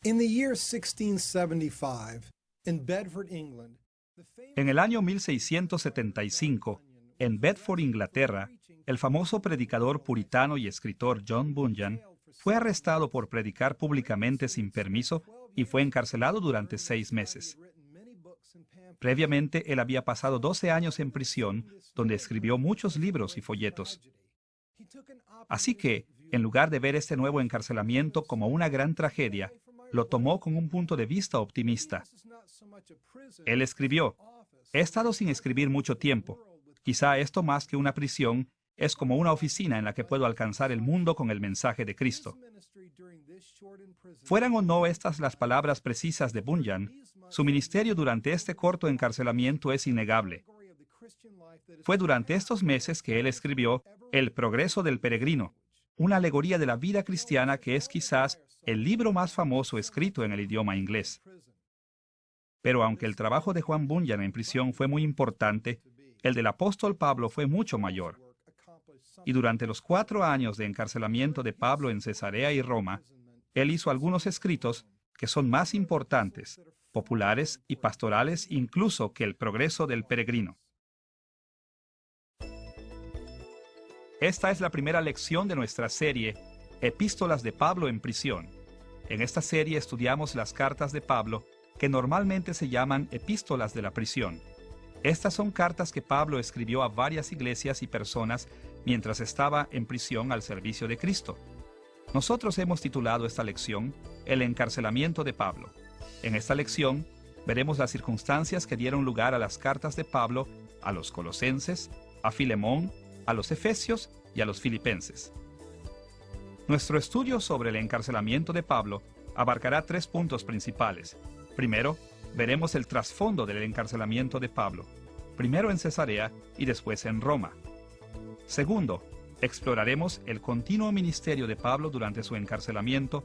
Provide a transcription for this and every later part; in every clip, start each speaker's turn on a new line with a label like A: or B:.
A: In the year 1675, in Bedford, England,
B: En el año 1675, en Bedford, Inglaterra, el famoso predicador puritano y escritor John Bunyan fue arrestado por predicar públicamente sin permiso y fue encarcelado durante 6 meses. Previamente, él había pasado 12 años en prisión, donde escribió muchos libros y folletos. Así que, en lugar de ver este nuevo encarcelamiento como una gran tragedia, lo tomó con un punto de vista optimista. Él escribió: «He estado sin escribir mucho tiempo. Quizá esto más que una prisión es como una oficina en la que puedo alcanzar el mundo con el mensaje de Cristo». Fueran o no estas las palabras precisas de Bunyan, su ministerio durante este corto encarcelamiento es innegable. Fue durante estos meses que él escribió El progreso del peregrino, una alegoría de la vida cristiana que es quizás el libro más famoso escrito en el idioma inglés. Pero aunque el trabajo de Juan Bunyan en prisión fue muy importante, el del apóstol Pablo fue mucho mayor. Y durante los 4 años de encarcelamiento de Pablo en Cesarea y Roma, él hizo algunos escritos que son más importantes, populares y pastorales incluso que el progreso del peregrino. Esta es la primera lección de nuestra serie, Epístolas de Pablo en prisión. En esta serie estudiamos las cartas de Pablo, que normalmente se llaman epístolas de la prisión. Estas son cartas que Pablo escribió a varias iglesias y personas mientras estaba en prisión al servicio de Cristo. Nosotros hemos titulado esta lección El encarcelamiento de Pablo. En esta lección veremos las circunstancias que dieron lugar a las cartas de Pablo a los Colosenses, a Filemón, a los Efesios y a los Filipenses. Nuestro estudio sobre el encarcelamiento de Pablo abarcará 3 puntos principales. Primero, veremos el trasfondo del encarcelamiento de Pablo, primero en Cesarea y después en Roma. Segundo, exploraremos el continuo ministerio de Pablo durante su encarcelamiento,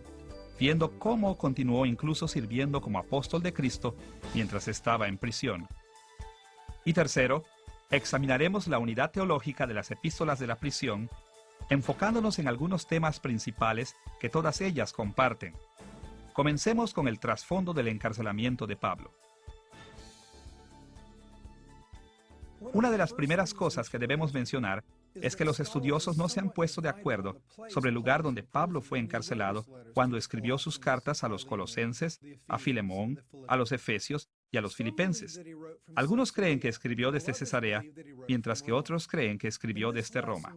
B: viendo cómo continuó incluso sirviendo como apóstol de Cristo mientras estaba en prisión. Y tercero, examinaremos la unidad teológica de las epístolas de la prisión, enfocándonos en algunos temas principales que todas ellas comparten. Comencemos con el trasfondo del encarcelamiento de Pablo. Una de las primeras cosas que debemos mencionar es que los estudiosos no se han puesto de acuerdo sobre el lugar donde Pablo fue encarcelado cuando escribió sus cartas a los Colosenses, a Filemón, a los Efesios y a los Filipenses. Algunos creen que escribió desde Cesarea, mientras que otros creen que escribió desde Roma.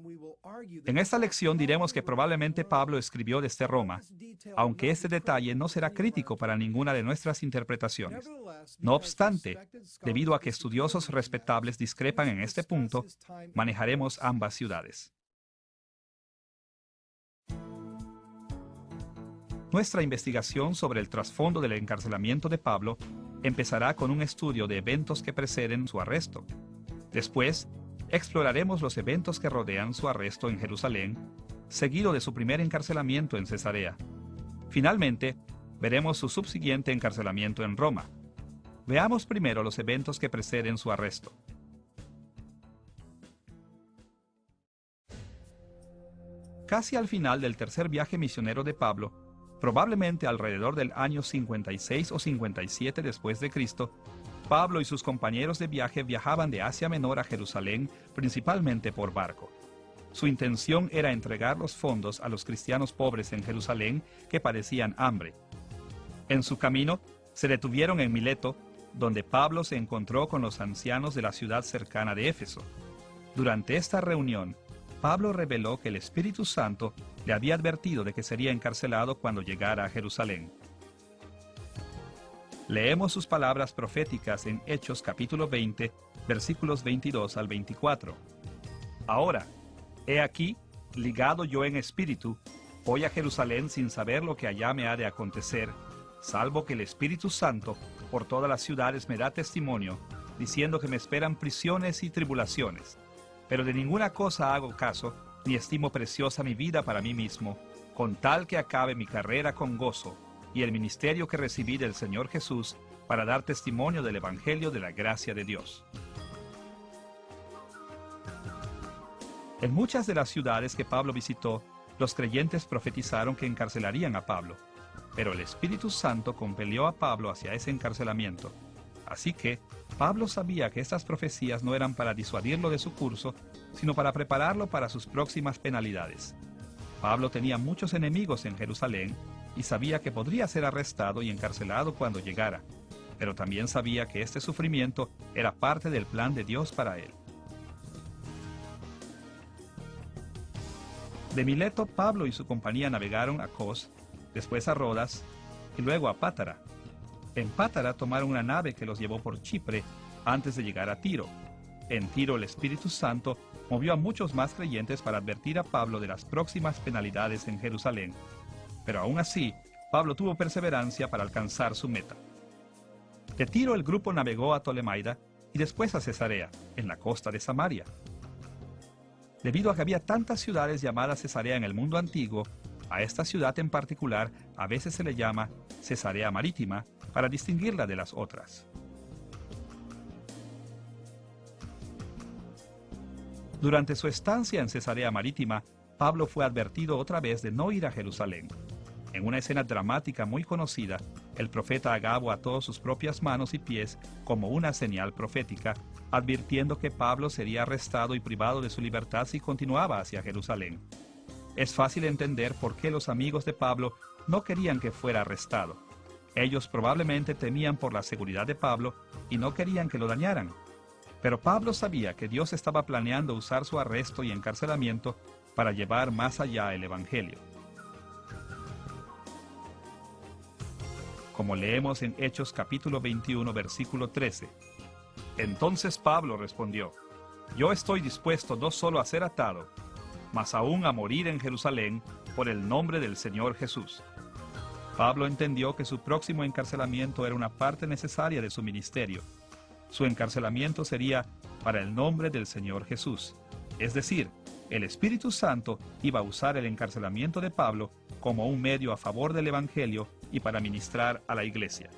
B: En esta lección diremos que probablemente Pablo escribió desde Roma, aunque este detalle no será crítico para ninguna de nuestras interpretaciones. No obstante, debido a que estudiosos respetables discrepan en este punto, manejaremos ambas ciudades. Nuestra investigación sobre el trasfondo del encarcelamiento de Pablo empezará con un estudio de eventos que preceden su arresto. Después, exploraremos los eventos que rodean su arresto en Jerusalén, seguido de su primer encarcelamiento en Cesarea. Finalmente, veremos su subsiguiente encarcelamiento en Roma. Veamos primero los eventos que preceden su arresto. Casi al final del tercer viaje misionero de Pablo, probablemente alrededor del año 56 o 57 después de Cristo, Pablo y sus compañeros de viaje viajaban de Asia Menor a Jerusalén principalmente por barco. Su intención era entregar los fondos a los cristianos pobres en Jerusalén que padecían hambre. En su camino, se detuvieron en Mileto, donde Pablo se encontró con los ancianos de la ciudad cercana de Éfeso. Durante esta reunión, Pablo reveló que el Espíritu Santo le había advertido de que sería encarcelado cuando llegara a Jerusalén. Leemos sus palabras proféticas en Hechos capítulo 20, versículos 22 al 24. Ahora, he aquí, ligado yo en espíritu, voy a Jerusalén sin saber lo que allá me ha de acontecer, salvo que el Espíritu Santo por todas las ciudades me da testimonio, diciendo que me esperan prisiones y tribulaciones. Pero de ninguna cosa hago caso, ni estimo preciosa mi vida para mí mismo, con tal que acabe mi carrera con gozo, y el ministerio que recibí del Señor Jesús, para dar testimonio del Evangelio de la gracia de Dios. En muchas de las ciudades que Pablo visitó, los creyentes profetizaron que encarcelarían a Pablo. pero el Espíritu Santo compelió a Pablo hacia ese encarcelamiento. Así que Pablo sabía que estas profecías no eran para disuadirlo de su curso, sino para prepararlo para sus próximas penalidades. Pablo tenía muchos enemigos en Jerusalén y sabía que podría ser arrestado y encarcelado cuando llegara, pero también sabía que este sufrimiento era parte del plan de Dios para él. De Mileto, Pablo y su compañía navegaron a Cos, después a Rodas y luego a Pátara. En Pátara tomaron una nave que los llevó por Chipre antes de llegar a Tiro. En Tiro el Espíritu Santo movió a muchos más creyentes para advertir a Pablo de las próximas penalidades en Jerusalén. Pero aún así, Pablo tuvo perseverancia para alcanzar su meta. De Tiro el grupo navegó a Tolemaida y después a Cesarea, en la costa de Samaria. Debido a que había tantas ciudades llamadas Cesarea en el mundo antiguo, a esta ciudad en particular a veces se le llama Cesarea Marítima para distinguirla de las otras. Durante su estancia en Cesarea Marítima, Pablo fue advertido otra vez de no ir a Jerusalén. En una escena dramática muy conocida, el profeta Agabo ató sus propias manos y pies como una señal profética, advirtiendo que Pablo sería arrestado y privado de su libertad si continuaba hacia Jerusalén. Es fácil entender por qué los amigos de Pablo no querían que fuera arrestado. Ellos probablemente temían por la seguridad de Pablo y no querían que lo dañaran. Pero Pablo sabía que Dios estaba planeando usar su arresto y encarcelamiento para llevar más allá el Evangelio. Como leemos en Hechos capítulo 21, versículo 13. Entonces Pablo respondió: Yo estoy dispuesto no solo a ser atado, mas aún a morir en Jerusalén por el nombre del Señor Jesús. Pablo entendió que su próximo encarcelamiento era una parte necesaria de su ministerio. Su encarcelamiento sería para el nombre del Señor Jesús. Es decir, el Espíritu Santo iba a usar el encarcelamiento de Pablo como un medio a favor del Evangelio y para ministrar a la iglesia.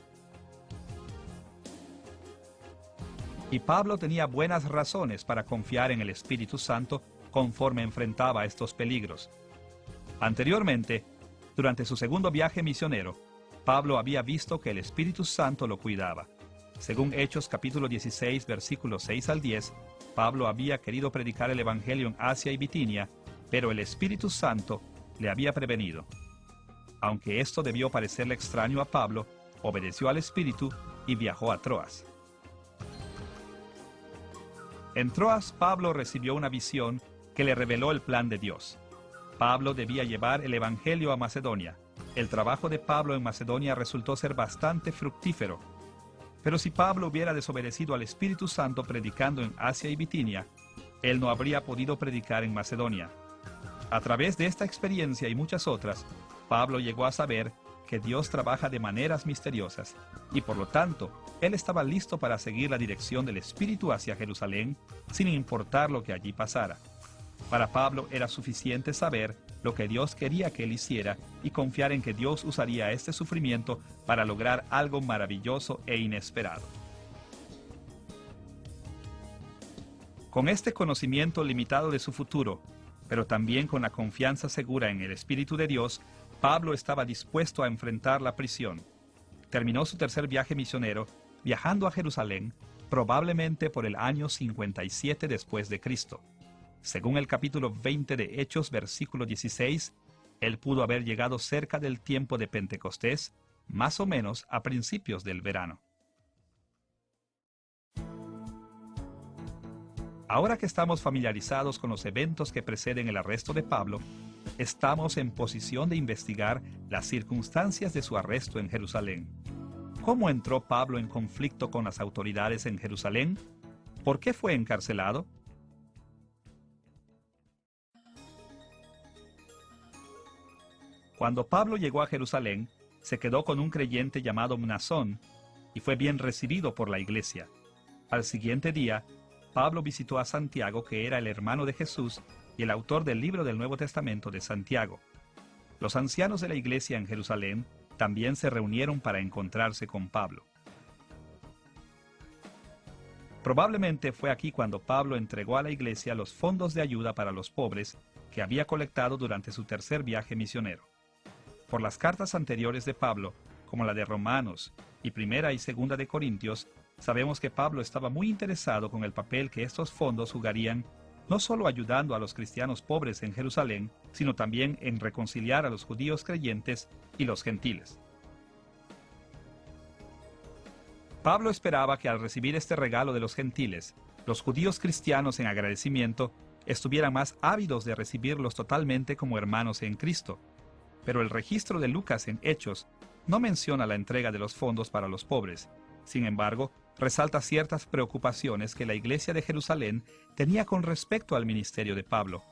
B: Y Pablo tenía buenas razones para confiar en el Espíritu Santo conforme enfrentaba estos peligros. Anteriormente, durante su segundo viaje misionero, Pablo había visto que el Espíritu Santo lo cuidaba. Según Hechos capítulo 16, versículos 6 al 10, Pablo había querido predicar el Evangelio en Asia y Bitinia, pero el Espíritu Santo le había prevenido. Aunque esto debió parecerle extraño a Pablo, obedeció al Espíritu y viajó a Troas. En Troas, Pablo recibió una visión que le reveló el plan de Dios. Pablo debía llevar el Evangelio a Macedonia. El trabajo de Pablo en Macedonia resultó ser bastante fructífero. Pero si Pablo hubiera desobedecido al Espíritu Santo predicando en Asia y Bitinia, él no habría podido predicar en Macedonia. A través de esta experiencia y muchas otras, Pablo llegó a saber que Dios trabaja de maneras misteriosas, y por lo tanto, él estaba listo para seguir la dirección del Espíritu hacia Jerusalén, sin importar lo que allí pasara. Para Pablo era suficiente saber lo que Dios quería que él hiciera y confiar en que Dios usaría este sufrimiento para lograr algo maravilloso e inesperado. Con este conocimiento limitado de su futuro, pero también con la confianza segura en el Espíritu de Dios, Pablo estaba dispuesto a enfrentar la prisión. Terminó su tercer viaje misionero, viajando a Jerusalén, probablemente por el año 57 después de Cristo. Según el capítulo 20 de Hechos, versículo 16, él pudo haber llegado cerca del tiempo de Pentecostés, más o menos a principios del verano. Ahora que estamos familiarizados con los eventos que preceden el arresto de Pablo, estamos en posición de investigar las circunstancias de su arresto en Jerusalén. ¿Cómo entró Pablo en conflicto con las autoridades en Jerusalén? ¿Por qué fue encarcelado? Cuando Pablo llegó a Jerusalén, se quedó con un creyente llamado Mnasón y fue bien recibido por la iglesia. Al siguiente día, Pablo visitó a Santiago, que era el hermano de Jesús y el autor del libro del Nuevo Testamento de Santiago. Los ancianos de la iglesia en Jerusalén también se reunieron para encontrarse con Pablo. Probablemente fue aquí cuando Pablo entregó a la iglesia los fondos de ayuda para los pobres que había colectado durante su tercer viaje misionero. Por las cartas anteriores de Pablo, como la de Romanos y Primera y Segunda de Corintios, sabemos que Pablo estaba muy interesado con el papel que estos fondos jugarían, no solo ayudando a los cristianos pobres en Jerusalén, sino también en reconciliar a los judíos creyentes y los gentiles. Pablo esperaba que al recibir este regalo de los gentiles, los judíos cristianos en agradecimiento estuvieran más ávidos de recibirlos totalmente como hermanos en Cristo. Pero el registro de Lucas en Hechos no menciona la entrega de los fondos para los pobres. Sin embargo, resalta ciertas preocupaciones que la iglesia de Jerusalén tenía con respecto al ministerio de Pablo.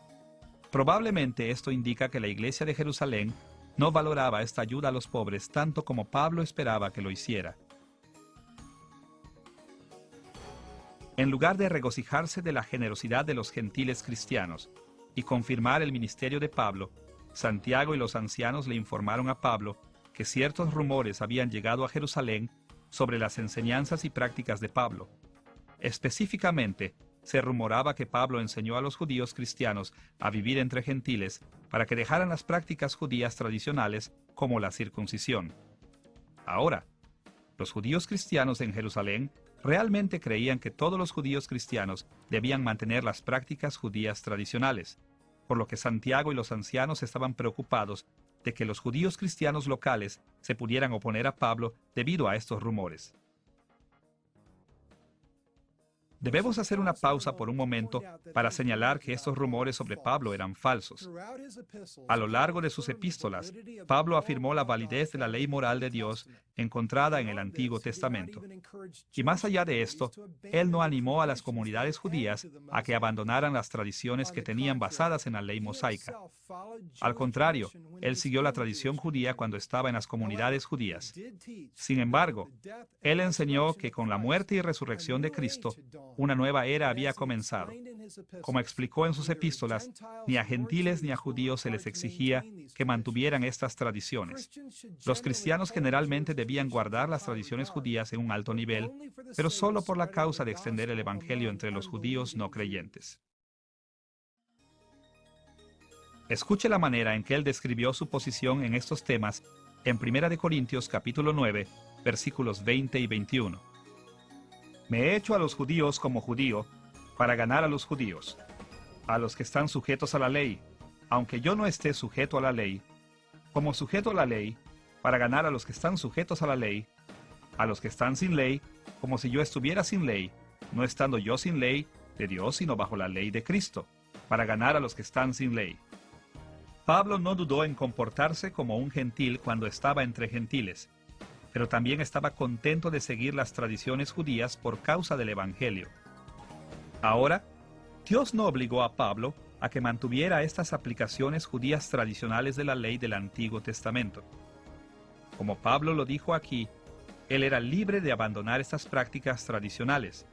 B: Probablemente esto indica que la iglesia de Jerusalén no valoraba esta ayuda a los pobres tanto como Pablo esperaba que lo hiciera. En lugar de regocijarse de la generosidad de los gentiles cristianos y confirmar el ministerio de Pablo, Santiago y los ancianos le informaron a Pablo que ciertos rumores habían llegado a Jerusalén sobre las enseñanzas y prácticas de Pablo. Específicamente, se rumoraba que Pablo enseñó a los judíos cristianos a vivir entre gentiles para que dejaran las prácticas judías tradicionales como la circuncisión. Ahora, los judíos cristianos en Jerusalén realmente creían que todos los judíos cristianos debían mantener las prácticas judías tradicionales, por lo que Santiago y los ancianos estaban preocupados de que los judíos cristianos locales se pudieran oponer a Pablo debido a estos rumores. Debemos hacer una pausa por un momento para señalar que estos rumores sobre Pablo eran falsos. A lo largo de sus epístolas, Pablo afirmó la validez de la ley moral de Dios encontrada en el Antiguo Testamento. Y más allá de esto, él no animó a las comunidades judías a que abandonaran las tradiciones que tenían basadas en la ley mosaica. Al contrario, él siguió la tradición judía cuando estaba en las comunidades judías. Sin embargo, él enseñó que con la muerte y resurrección de Cristo, una nueva era había comenzado. Como explicó en sus epístolas, ni a gentiles ni a judíos se les exigía que mantuvieran estas tradiciones. Los cristianos generalmente debían guardar las tradiciones judías en un alto nivel, pero solo por la causa de extender el evangelio entre los judíos no creyentes. Escuche la manera en que él describió su posición en estos temas en 1 Corintios capítulo 9, versículos 20 y 21. Me he hecho a los judíos como judío para ganar a los judíos, a los que están sujetos a la ley, aunque yo no esté sujeto a la ley, como sujeto a la ley, para ganar a los que están sujetos a la ley, a los que están sin ley, como si yo estuviera sin ley, no estando yo sin ley de Dios, sino bajo la ley de Cristo, para ganar a los que están sin ley. Pablo no dudó en comportarse como un gentil cuando estaba entre gentiles, pero también estaba contento de seguir las tradiciones judías por causa del Evangelio. Ahora, Dios no obligó a Pablo a que mantuviera estas aplicaciones judías tradicionales de la ley del Antiguo Testamento. Como Pablo lo dijo aquí, él era libre de abandonar estas prácticas tradicionales,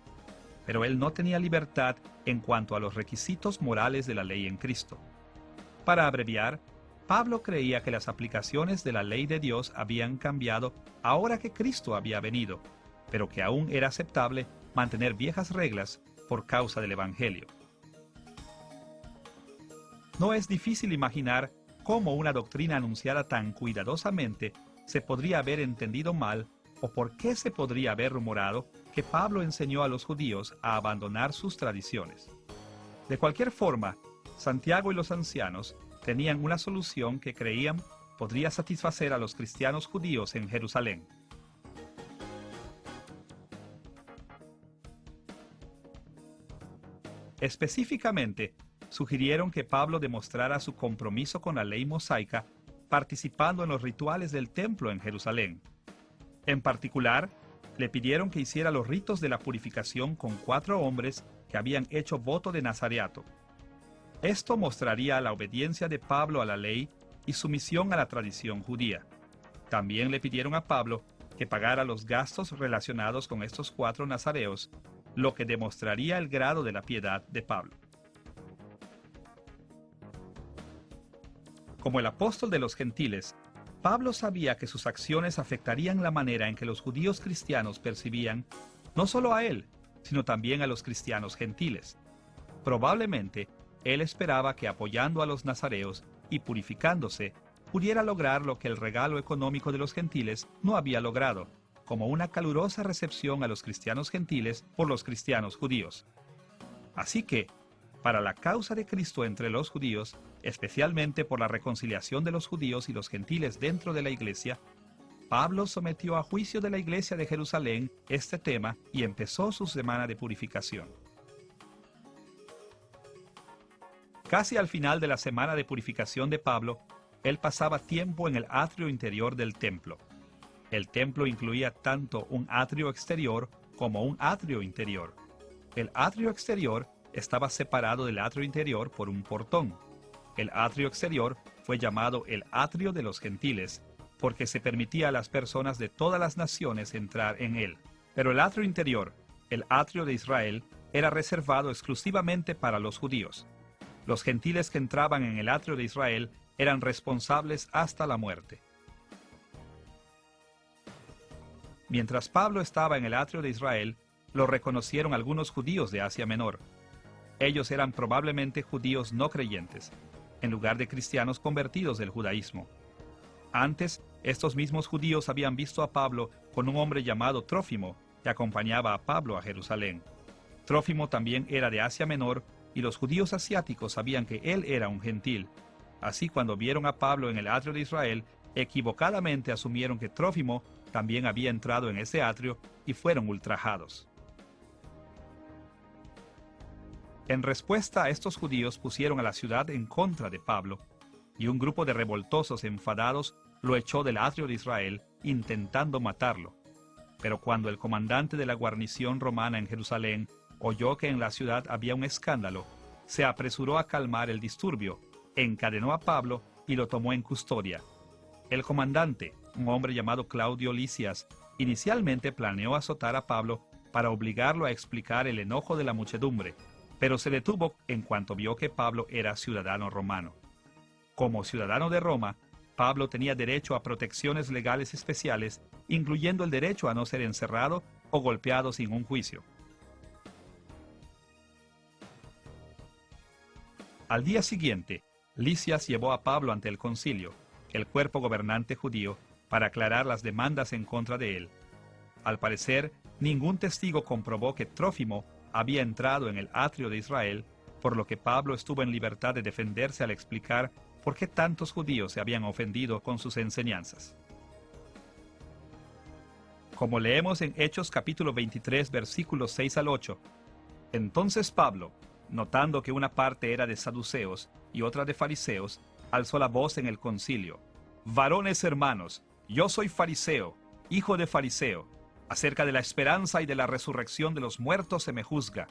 B: pero él no tenía libertad en cuanto a los requisitos morales de la ley en Cristo. Para abreviar, Pablo creía que las aplicaciones de la ley de Dios habían cambiado ahora que Cristo había venido, pero que aún era aceptable mantener viejas reglas por causa del Evangelio. No es difícil imaginar cómo una doctrina anunciada tan cuidadosamente se podría haber entendido mal o por qué se podría haber rumorado que Pablo enseñó a los judíos a abandonar sus tradiciones. De cualquier forma, Santiago y los ancianos tenían una solución que creían podría satisfacer a los cristianos judíos en Jerusalén. Específicamente, sugirieron que Pablo demostrara su compromiso con la ley mosaica participando en los rituales del templo en Jerusalén. En particular, le pidieron que hiciera los ritos de la purificación con 4 hombres que habían hecho voto de nazareato. Esto mostraría la obediencia de Pablo a la ley y sumisión a la tradición judía. También le pidieron a Pablo que pagara los gastos relacionados con estos 4 nazareos, lo que demostraría el grado de la piedad de Pablo. Como el apóstol de los gentiles, Pablo sabía que sus acciones afectarían la manera en que los judíos cristianos percibían no solo a él, sino también a los cristianos gentiles. Probablemente, él esperaba que apoyando a los nazareos y purificándose, pudiera lograr lo que el regalo económico de los gentiles no había logrado, como una calurosa recepción a los cristianos gentiles por los cristianos judíos. Así que, para la causa de Cristo entre los judíos, especialmente por la reconciliación de los judíos y los gentiles dentro de la iglesia, Pablo sometió a juicio de la iglesia de Jerusalén este tema y empezó su semana de purificación. Casi al final de la semana de purificación de Pablo, él pasaba tiempo en el atrio interior del templo. El templo incluía tanto un atrio exterior como un atrio interior. El atrio exterior estaba separado del atrio interior por un portón. El atrio exterior fue llamado el atrio de los gentiles, porque se permitía a las personas de todas las naciones entrar en él. Pero el atrio interior, el atrio de Israel, era reservado exclusivamente para los judíos. Los gentiles que entraban en el atrio de Israel eran responsables hasta la muerte. Mientras Pablo estaba en el atrio de Israel, lo reconocieron algunos judíos de Asia Menor. Ellos eran probablemente judíos no creyentes, en lugar de cristianos convertidos del judaísmo. Antes, estos mismos judíos habían visto a Pablo con un hombre llamado Trófimo, que acompañaba a Pablo a Jerusalén. Trófimo también era de Asia Menor, y los judíos asiáticos sabían que él era un gentil. Así, cuando vieron a Pablo en el atrio de Israel, equivocadamente asumieron que Trófimo también había entrado en ese atrio y fueron ultrajados. En respuesta a estos judíos pusieron a la ciudad en contra de Pablo, y un grupo de revoltosos enfadados lo echó del atrio de Israel, intentando matarlo. Pero cuando el comandante de la guarnición romana en Jerusalén oyó que en la ciudad había un escándalo, se apresuró a calmar el disturbio, encadenó a Pablo y lo tomó en custodia. El comandante, un hombre llamado Claudio Lisias, inicialmente planeó azotar a Pablo para obligarlo a explicar el enojo de la muchedumbre, pero se detuvo en cuanto vio que Pablo era ciudadano romano. Como ciudadano de Roma, Pablo tenía derecho a protecciones legales especiales, incluyendo el derecho a no ser encerrado o golpeado sin un juicio. Al día siguiente, Lisias llevó a Pablo ante el concilio, el cuerpo gobernante judío, para aclarar las demandas en contra de él. Al parecer, ningún testigo comprobó que Trófimo había entrado en el atrio de Israel, por lo que Pablo estuvo en libertad de defenderse al explicar por qué tantos judíos se habían ofendido con sus enseñanzas. Como leemos en Hechos capítulo 23, versículos 6 al 8, entonces Pablo, notando que una parte era de saduceos y otra de fariseos, alzó la voz en el concilio: «Varones hermanos, yo soy fariseo, hijo de fariseo. Acerca de la esperanza y de la resurrección de los muertos se me juzga».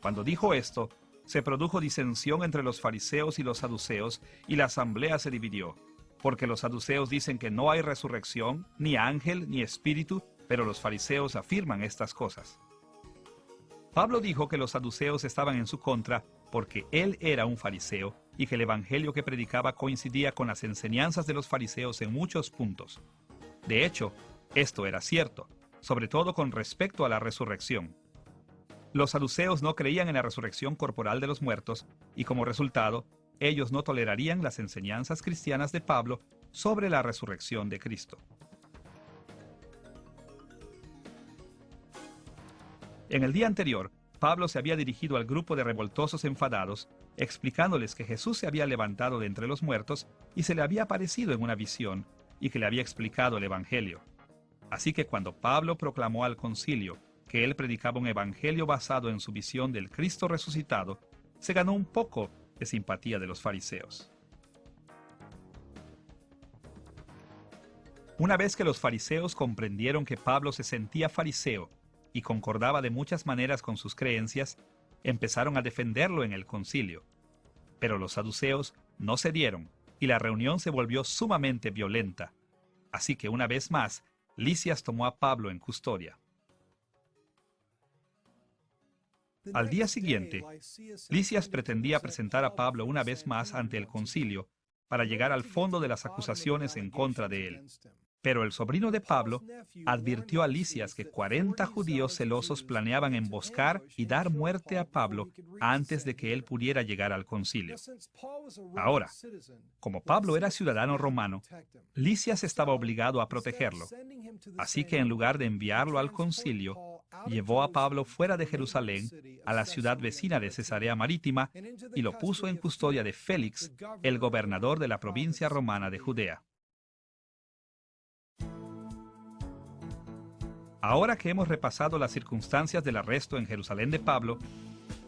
B: Cuando dijo esto, se produjo disensión entre los fariseos y los saduceos, y la asamblea se dividió, porque los saduceos dicen que no hay resurrección, ni ángel, ni espíritu, pero los fariseos afirman estas cosas. Pablo dijo que los saduceos estaban en su contra porque él era un fariseo y que el evangelio que predicaba coincidía con las enseñanzas de los fariseos en muchos puntos. De hecho, esto era cierto, sobre todo con respecto a la resurrección. Los saduceos no creían en la resurrección corporal de los muertos y, como resultado, ellos no tolerarían las enseñanzas cristianas de Pablo sobre la resurrección de Cristo. En el día anterior, Pablo se había dirigido al grupo de revoltosos enfadados, explicándoles que Jesús se había levantado de entre los muertos y se le había aparecido en una visión, y que le había explicado el evangelio. Así que cuando Pablo proclamó al concilio que él predicaba un evangelio basado en su visión del Cristo resucitado, se ganó un poco de simpatía de los fariseos. Una vez que los fariseos comprendieron que Pablo se sentía fariseo y concordaba de muchas maneras con sus creencias, empezaron a defenderlo en el concilio. Pero los saduceos no cedieron y la reunión se volvió sumamente violenta. Así que una vez más, Lisias tomó a Pablo en custodia. Al día siguiente, Lisias pretendía presentar a Pablo una vez más ante el concilio para llegar al fondo de las acusaciones en contra de él. Pero el sobrino de Pablo advirtió a Lisias que 40 judíos celosos planeaban emboscar y dar muerte a Pablo antes de que él pudiera llegar al concilio. Ahora, como Pablo era ciudadano romano, Lisias estaba obligado a protegerlo. Así que en lugar de enviarlo al concilio, llevó a Pablo fuera de Jerusalén, a la ciudad vecina de Cesarea Marítima, y lo puso en custodia de Félix, el gobernador de la provincia romana de Judea. Ahora que hemos repasado las circunstancias del arresto en Jerusalén de Pablo,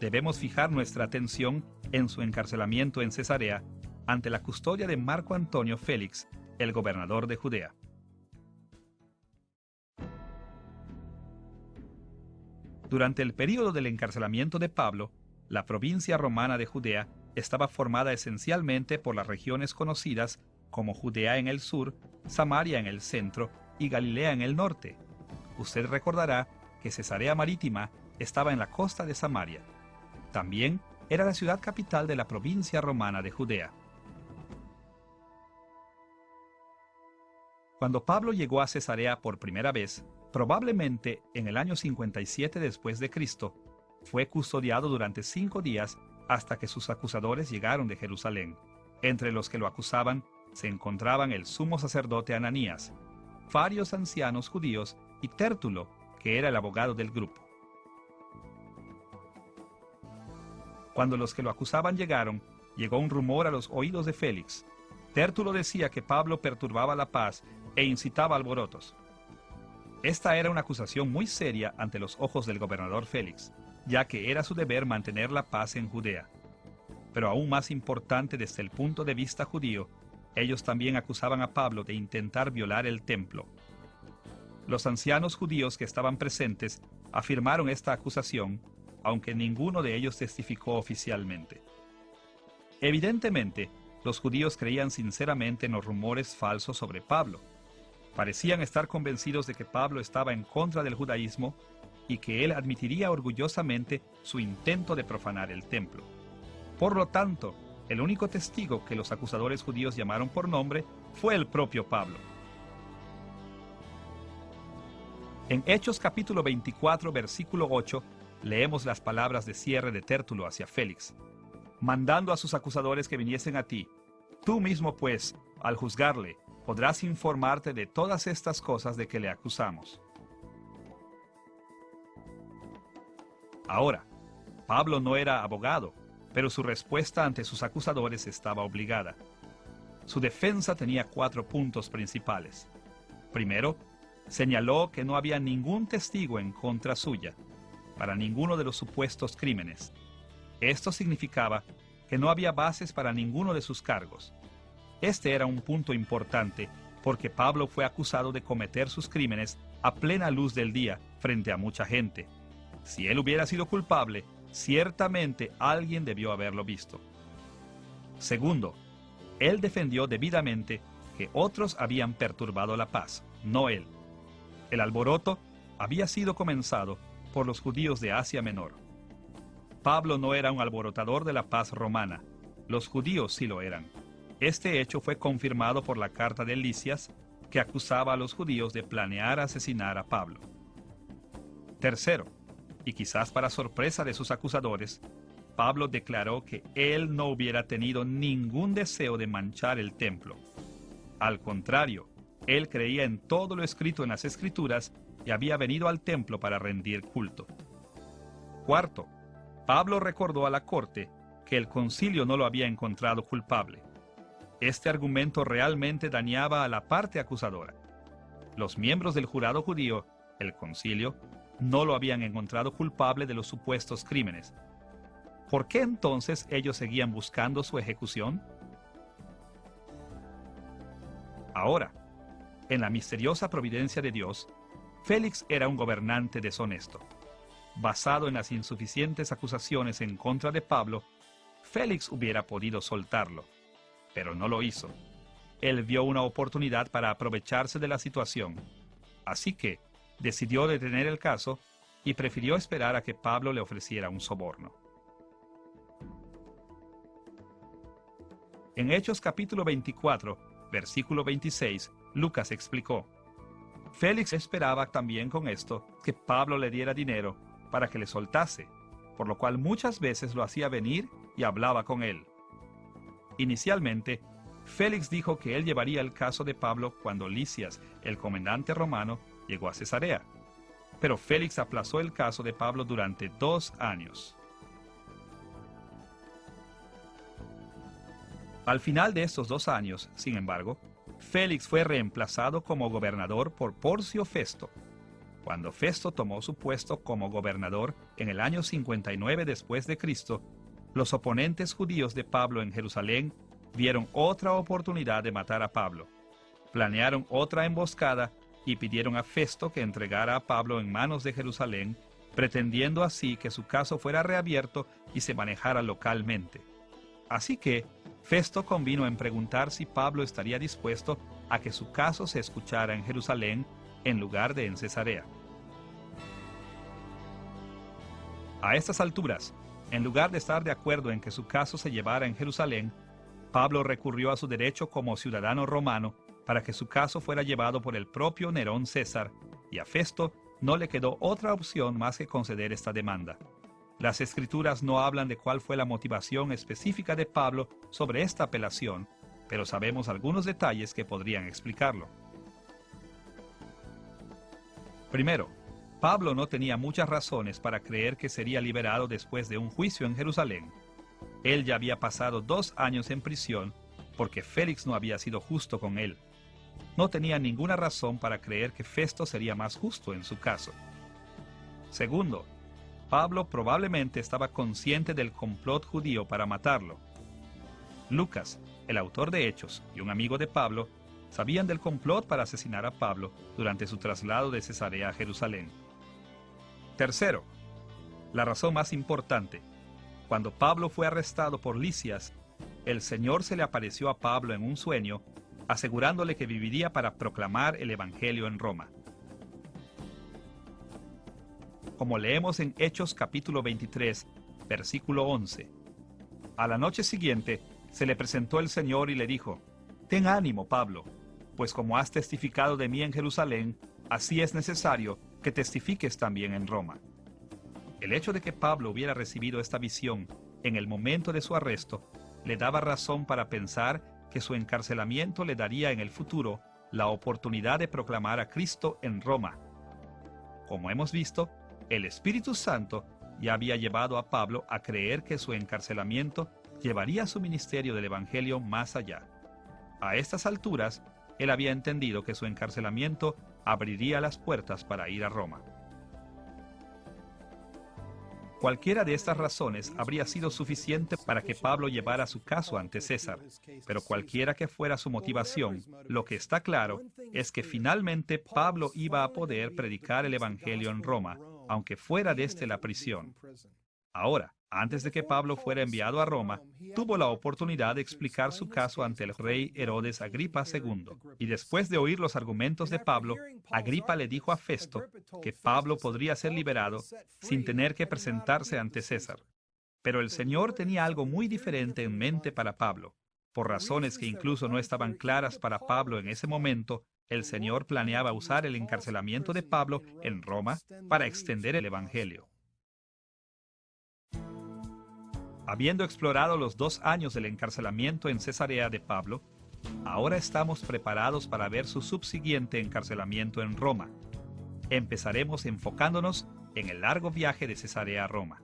B: debemos fijar nuestra atención en su encarcelamiento en Cesarea ante la custodia de Marco Antonio Félix, el gobernador de Judea. Durante el período del encarcelamiento de Pablo, la provincia romana de Judea estaba formada esencialmente por las regiones conocidas como Judea en el sur, Samaria en el centro y Galilea en el norte. Usted recordará que Cesarea Marítima estaba en la costa de Samaria. También era la ciudad capital de la provincia romana de Judea. Cuando Pablo llegó a Cesarea por primera vez, probablemente en el año 57 después de Cristo, fue custodiado durante 5 días hasta que sus acusadores llegaron de Jerusalén. Entre los que lo acusaban se encontraban el sumo sacerdote Ananías, varios ancianos judíos y Tértulo, que era el abogado del grupo. Cuando los que lo acusaban llegaron, llegó un rumor a los oídos de Félix. Tértulo decía que Pablo perturbaba la paz e incitaba alborotos. Esta era una acusación muy seria ante los ojos del gobernador Félix, ya que era su deber mantener la paz en Judea. Pero aún más importante desde el punto de vista judío, ellos también acusaban a Pablo de intentar violar el templo. Los ancianos judíos que estaban presentes afirmaron esta acusación, aunque ninguno de ellos testificó oficialmente. Evidentemente, los judíos creían sinceramente en los rumores falsos sobre Pablo. Parecían estar convencidos de que Pablo estaba en contra del judaísmo y que él admitiría orgullosamente su intento de profanar el templo. Por lo tanto, el único testigo que los acusadores judíos llamaron por nombre fue el propio Pablo. En Hechos capítulo 24, versículo 8, leemos las palabras de cierre de Tértulo hacia Félix, mandando a sus acusadores que viniesen a ti. Tú mismo, pues, al juzgarle, podrás informarte de todas estas cosas de que le acusamos. Ahora, Pablo no era abogado, pero su respuesta ante sus acusadores estaba obligada. Su defensa tenía 4 puntos principales. Primero, señaló que no había ningún testigo en contra suya, para ninguno de los supuestos crímenes. Esto significaba que no había bases para ninguno de sus cargos. Este era un punto importante, porque Pablo fue acusado de cometer sus crímenes a plena luz del día, frente a mucha gente. Si él hubiera sido culpable, ciertamente alguien debió haberlo visto. Segundo, él defendió debidamente que otros habían perturbado la paz, no él. El alboroto había sido comenzado por los judíos de Asia Menor. Pablo no era un alborotador de la paz romana, los judíos sí lo eran. Este hecho fue confirmado por la carta de Lisias, que acusaba a los judíos de planear asesinar a Pablo. Tercero, y quizás para sorpresa de sus acusadores, Pablo declaró que él no hubiera tenido ningún deseo de manchar el templo. Al contrario, él creía en todo lo escrito en las Escrituras y había venido al templo para rendir culto. Cuarto, Pablo recordó a la corte que el concilio no lo había encontrado culpable. Este argumento realmente dañaba a la parte acusadora. Los miembros del jurado judío, el concilio, no lo habían encontrado culpable de los supuestos crímenes. ¿Por qué entonces ellos seguían buscando su ejecución? Ahora, en la misteriosa providencia de Dios, Félix era un gobernante deshonesto. Basado en las insuficientes acusaciones en contra de Pablo, Félix hubiera podido soltarlo, pero no lo hizo. Él vio una oportunidad para aprovecharse de la situación. Así que decidió detener el caso y prefirió esperar a que Pablo le ofreciera un soborno. En Hechos capítulo 24, versículo 26, Lucas explicó: Félix esperaba también con esto que Pablo le diera dinero para que le soltase, por lo cual muchas veces lo hacía venir y hablaba con él. Inicialmente, Félix dijo que él llevaría el caso de Pablo cuando Lisias, el comandante romano, llegó a Cesarea. Pero Félix aplazó el caso de Pablo durante 2 años. Al final de estos 2 años, sin embargo, Félix fue reemplazado como gobernador por Porcio Festo. Cuando Festo tomó su puesto como gobernador en el año 59 después de Cristo, los oponentes judíos de Pablo en Jerusalén vieron otra oportunidad de matar a Pablo. Planearon otra emboscada y pidieron a Festo que entregara a Pablo en manos de Jerusalén, pretendiendo así que su caso fuera reabierto y se manejara localmente. Así que Festo convino en preguntar si Pablo estaría dispuesto a que su caso se escuchara en Jerusalén en lugar de en Cesarea. A estas alturas, en lugar de estar de acuerdo en que su caso se llevara en Jerusalén, Pablo recurrió a su derecho como ciudadano romano para que su caso fuera llevado por el propio Nerón César, y a Festo no le quedó otra opción más que conceder esta demanda. Las Escrituras no hablan de cuál fue la motivación específica de Pablo sobre esta apelación, pero sabemos algunos detalles que podrían explicarlo. Primero, Pablo no tenía muchas razones para creer que sería liberado después de un juicio en Jerusalén. Él ya había pasado 2 años en prisión porque Félix no había sido justo con él. No tenía ninguna razón para creer que Festo sería más justo en su caso. Segundo, Pablo probablemente estaba consciente del complot judío para matarlo. Lucas, el autor de Hechos, y un amigo de Pablo, sabían del complot para asesinar a Pablo durante su traslado de Cesarea a Jerusalén. Tercero, la razón más importante. Cuando Pablo fue arrestado por Lisias, el Señor se le apareció a Pablo en un sueño, asegurándole que viviría para proclamar el Evangelio en Roma. Como leemos en Hechos capítulo 23, versículo 11. A la noche siguiente se le presentó el Señor y le dijo: «Ten ánimo, Pablo, pues como has testificado de mí en Jerusalén, así es necesario que testifiques también en Roma». El hecho de que Pablo hubiera recibido esta visión en el momento de su arresto le daba razón para pensar que su encarcelamiento le daría en el futuro la oportunidad de proclamar a Cristo en Roma. Como hemos visto, el Espíritu Santo ya había llevado a Pablo a creer que su encarcelamiento llevaría su ministerio del Evangelio más allá. A estas alturas, él había entendido que su encarcelamiento abriría las puertas para ir a Roma. Cualquiera de estas razones habría sido suficiente para que Pablo llevara su caso ante César, pero cualquiera que fuera su motivación, lo que está claro es que finalmente Pablo iba a poder predicar el Evangelio en Roma, aunque fuera desde la prisión. Ahora, antes de que Pablo fuera enviado a Roma, tuvo la oportunidad de explicar su caso ante el rey Herodes Agripa II, y después de oír los argumentos de Pablo, Agripa le dijo a Festo que Pablo podría ser liberado sin tener que presentarse ante César. Pero el Señor tenía algo muy diferente en mente para Pablo. Por razones que incluso no estaban claras para Pablo en ese momento, el Señor planeaba usar el encarcelamiento de Pablo en Roma para extender el Evangelio. Habiendo explorado los 2 años del encarcelamiento en Cesarea de Pablo, ahora estamos preparados para ver su subsiguiente encarcelamiento en Roma. Empezaremos enfocándonos en el largo viaje de Cesarea a Roma.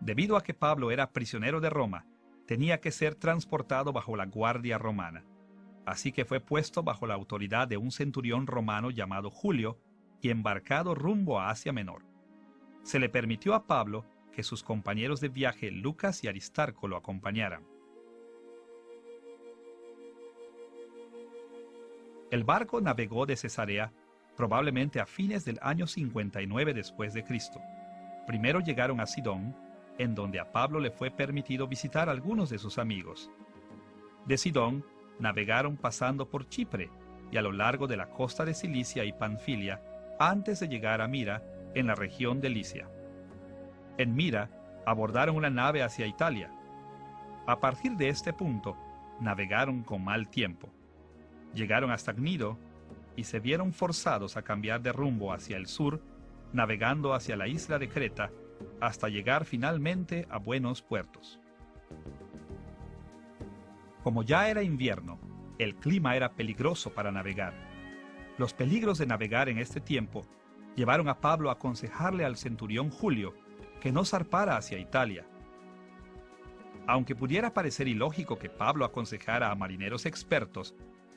B: Debido a que Pablo era prisionero de Roma, tenía que ser transportado bajo la guardia romana. Así que fue puesto bajo la autoridad de un centurión romano llamado Julio y embarcado rumbo a Asia Menor. Se le permitió a Pablo que sus compañeros de viaje Lucas y Aristarco lo acompañaran. El barco navegó de Cesarea probablemente a fines del año 59 después de Cristo. Primero llegaron a Sidón, en donde a Pablo le fue permitido visitar a algunos de sus amigos. De Sidón navegaron pasando por Chipre y a lo largo de la costa de Cilicia y Panfilia antes de llegar a Mira, en la región de Licia. En Mira, abordaron una nave hacia Italia. A partir de este punto, navegaron con mal tiempo. Llegaron hasta Gnido y se vieron forzados a cambiar de rumbo hacia el sur, navegando hacia la isla de Creta, hasta llegar finalmente a buenos puertos. Como ya era invierno, el clima era peligroso para navegar. Los peligros de navegar en este tiempo llevaron a Pablo a aconsejarle al centurión Julio que no zarpara hacia Italia. Aunque pudiera parecer ilógico que Pablo aconsejara a marineros expertos,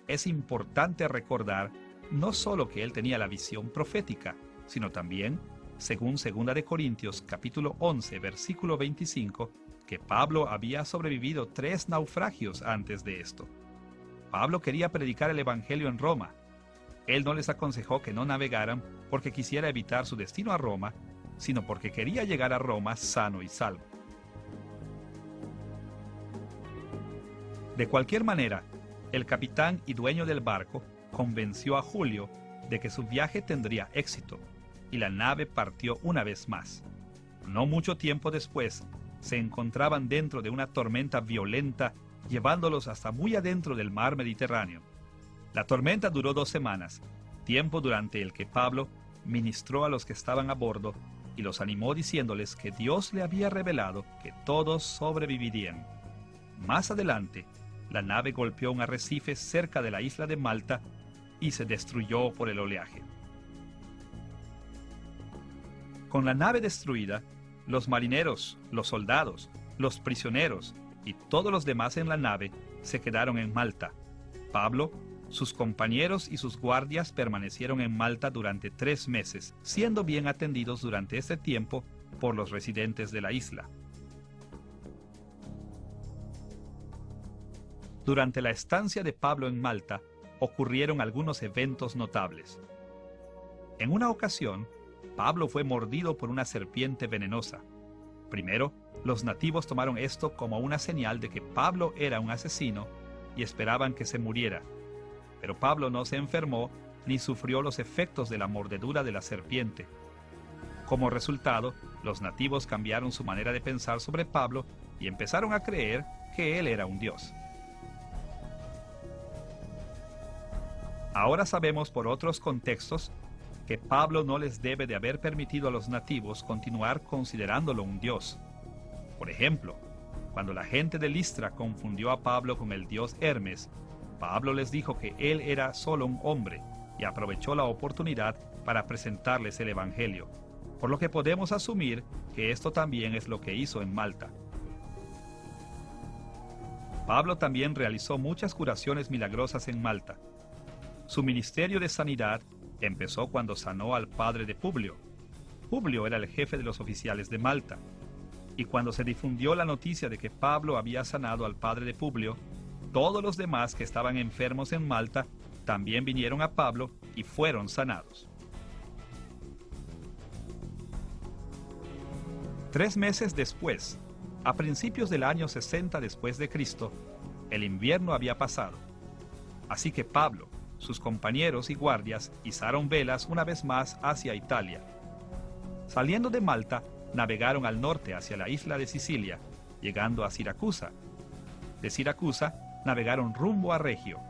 B: es importante recordar no solo que él tenía la visión profética, sino también, según 2 de Corintios capítulo 11, versículo 25, que Pablo había sobrevivido 3 naufragios antes de esto. Pablo quería predicar el evangelio en Roma. Él no les aconsejó que no navegaran porque quisiera evitar su destino a Roma, sino porque quería llegar a Roma sano y salvo. De cualquier manera, el capitán y dueño del barco convenció a Julio de que su viaje tendría éxito, y la nave partió una vez más. No mucho tiempo después, se encontraban dentro de una tormenta violenta, llevándolos hasta muy adentro del mar Mediterráneo. La tormenta duró 2 semanas, tiempo durante el que Pablo ministró a los que estaban a bordo y los animó diciéndoles que Dios le había revelado que todos sobrevivirían. Más adelante, la nave golpeó un arrecife cerca de la isla de Malta y se destruyó por el oleaje. Con la nave destruida, los marineros, los soldados, los prisioneros y todos los demás en la nave se quedaron en Malta. Pablo, sus compañeros y sus guardias permanecieron en Malta durante 3 meses, siendo bien atendidos durante este tiempo por los residentes de la isla. Durante la estancia de Pablo en Malta, ocurrieron algunos eventos notables. En una ocasión, Pablo fue mordido por una serpiente venenosa. Primero, los nativos tomaron esto como una señal de que Pablo era un asesino y esperaban que se muriera. Pero Pablo no se enfermó ni sufrió los efectos de la mordedura de la serpiente. Como resultado, los nativos cambiaron su manera de pensar sobre Pablo y empezaron a creer que él era un dios. Ahora sabemos por otros contextos que Pablo no les debe de haber permitido a los nativos continuar considerándolo un dios. Por ejemplo, cuando la gente de Listra confundió a Pablo con el dios Hermes, Pablo les dijo que él era solo un hombre y aprovechó la oportunidad para presentarles el evangelio, por lo que podemos asumir que esto también es lo que hizo en Malta. Pablo también realizó muchas curaciones milagrosas en Malta. Su ministerio de sanidad empezó cuando sanó al padre de Publio. Publio era el jefe de los oficiales de Malta. Y cuando se difundió la noticia de que Pablo había sanado al padre de Publio, todos los demás que estaban enfermos en Malta también vinieron a Pablo y fueron sanados. 3 meses después, a principios del año 60 después de Cristo, el invierno había pasado. Así que Pablo, sus compañeros y guardias izaron velas una vez más hacia Italia. Saliendo de Malta, navegaron al norte hacia la isla de Sicilia, llegando a Siracusa. De Siracusa, navegaron rumbo a Regio,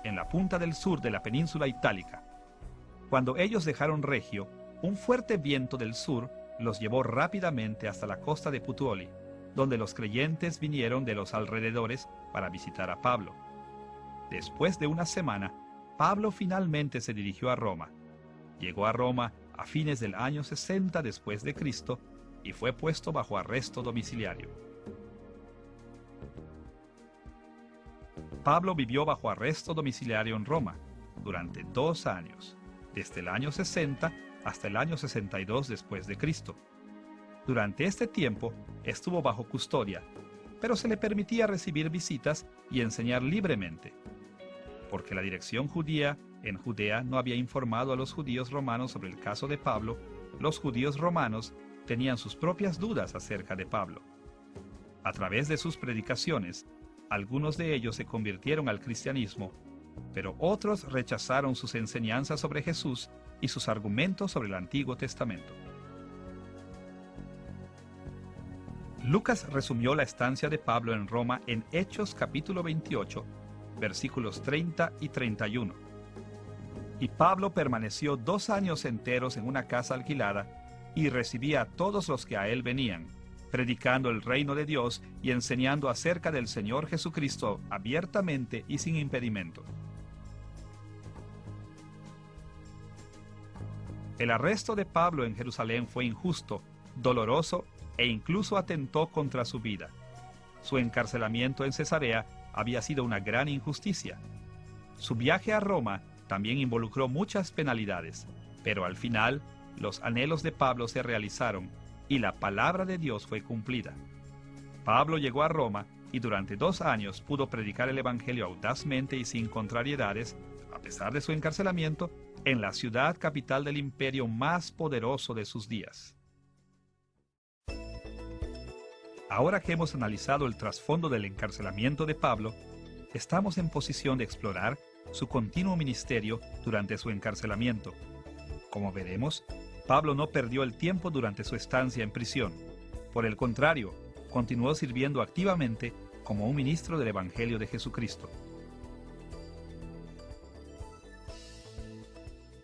B: en la punta del sur de la península itálica. Cuando ellos dejaron Regio, un fuerte viento del sur los llevó rápidamente hasta la costa de Putuoli, donde los creyentes vinieron de los alrededores para visitar a Pablo. Después de una semana, Pablo finalmente se dirigió a Roma. Llegó a Roma a fines del año 60 después de Cristo y fue puesto bajo arresto domiciliario. Pablo vivió bajo arresto domiciliario en Roma durante 2 años, desde el año 60 hasta el año 62 después de Cristo. Durante este tiempo estuvo bajo custodia, pero se le permitía recibir visitas y enseñar libremente. Porque la dirección judía en Judea no había informado a los judíos romanos sobre el caso de Pablo, los judíos romanos tenían sus propias dudas acerca de Pablo. A través de sus predicaciones, algunos de ellos se convirtieron al cristianismo, pero otros rechazaron sus enseñanzas sobre Jesús y sus argumentos sobre el Antiguo Testamento. Lucas resumió la estancia de Pablo en Roma en Hechos capítulo 28, versículos 30 y 31. Y Pablo permaneció 2 años enteros en una casa alquilada y recibía a todos los que a él venían, predicando el reino de Dios y enseñando acerca del Señor Jesucristo abiertamente y sin impedimento. El arresto de Pablo en Jerusalén fue injusto, doloroso e incluso atentó contra su vida. Su encarcelamiento en Cesarea había sido una gran injusticia. Su viaje a Roma también involucró muchas penalidades, pero al final los anhelos de Pablo se realizaron y la palabra de Dios fue cumplida. Pablo llegó a Roma y durante 2 años pudo predicar el Evangelio audazmente y sin contrariedades, a pesar de su encarcelamiento, en la ciudad capital del imperio más poderoso de sus días. Ahora que hemos analizado el trasfondo del encarcelamiento de Pablo, estamos en posición de explorar su continuo ministerio durante su encarcelamiento. Como veremos, Pablo no perdió el tiempo durante su estancia en prisión. Por el contrario, continuó sirviendo activamente como un ministro del Evangelio de Jesucristo.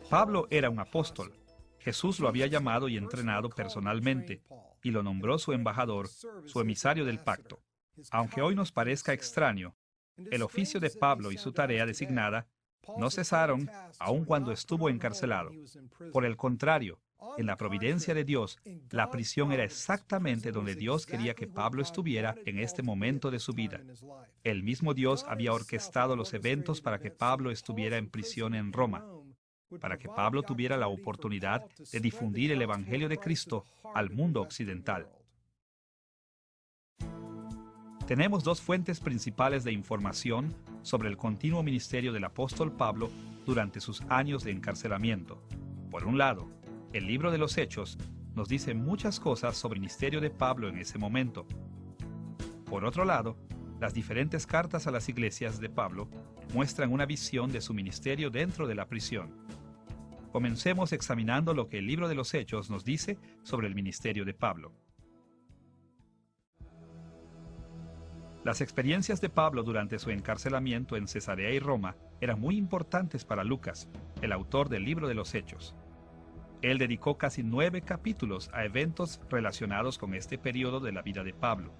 B: Pablo era un apóstol. Jesús lo había llamado y entrenado personalmente, y lo nombró su embajador, su emisario del pacto. Aunque hoy nos parezca extraño, el oficio de Pablo y su tarea designada no cesaron aun cuando estuvo encarcelado. Por el contrario, en la providencia de Dios, la prisión era exactamente donde Dios quería que Pablo estuviera en este momento de su vida. El mismo Dios había orquestado los eventos para que Pablo estuviera en prisión en Roma, para que Pablo tuviera la oportunidad de difundir el Evangelio de Cristo al mundo occidental. Tenemos 2 fuentes principales de información sobre el continuo ministerio del apóstol Pablo durante sus años de encarcelamiento. Por un lado, el libro de los Hechos nos dice muchas cosas sobre el ministerio de Pablo en ese momento. Por otro lado, las diferentes cartas a las iglesias de Pablo muestran una visión de su ministerio dentro de la prisión. Comencemos examinando lo que el libro de los Hechos nos dice sobre el ministerio de Pablo. Las experiencias de Pablo durante su encarcelamiento en Cesarea y Roma eran muy importantes para Lucas, el autor del libro de los Hechos. Él dedicó casi 9 capítulos a eventos relacionados con este periodo de la vida de Pablo.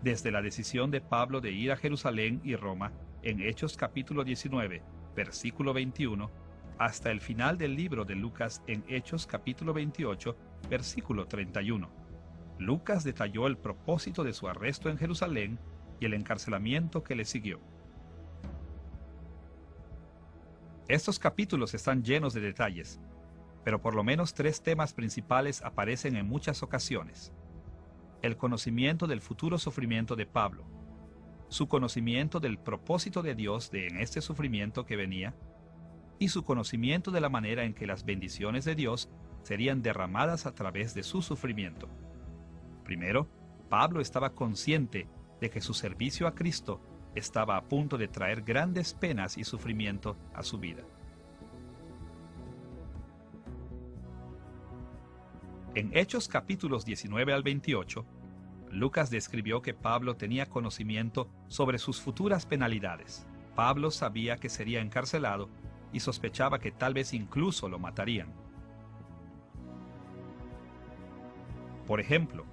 B: Desde la decisión de Pablo de ir a Jerusalén y Roma, en Hechos capítulo 19, versículo 21, hasta el final del libro de Lucas en Hechos capítulo 28, versículo 31. Lucas detalló el propósito de su arresto en Jerusalén y el encarcelamiento que le siguió. Estos capítulos están llenos de detalles, pero por lo menos 3 temas principales aparecen en muchas ocasiones. El conocimiento del futuro sufrimiento de Pablo, su conocimiento del propósito de Dios en este sufrimiento que venía, y su conocimiento de la manera en que las bendiciones de Dios serían derramadas a través de su sufrimiento. Primero, Pablo estaba consciente de que su servicio a Cristo estaba a punto de traer grandes penas y sufrimiento a su vida. En Hechos capítulos 19 al 28, Lucas describió que Pablo tenía conocimiento sobre sus futuras penalidades. Pablo sabía que sería encarcelado y sospechaba que tal vez incluso lo matarían. Por ejemplo,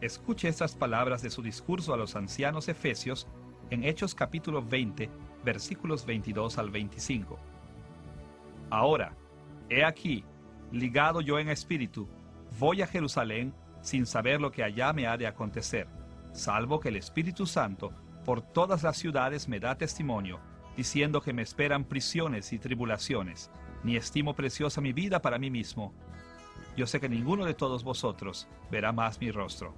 B: escuche estas palabras de su discurso a los ancianos efesios en Hechos capítulo 20, versículos 22 al 25. Ahora, he aquí, ligado yo en espíritu, voy a Jerusalén sin saber lo que allá me ha de acontecer, salvo que el Espíritu Santo por todas las ciudades me da testimonio, diciendo que me esperan prisiones y tribulaciones, ni estimo preciosa mi vida para mí mismo. Yo sé que ninguno de todos vosotros verá más mi rostro.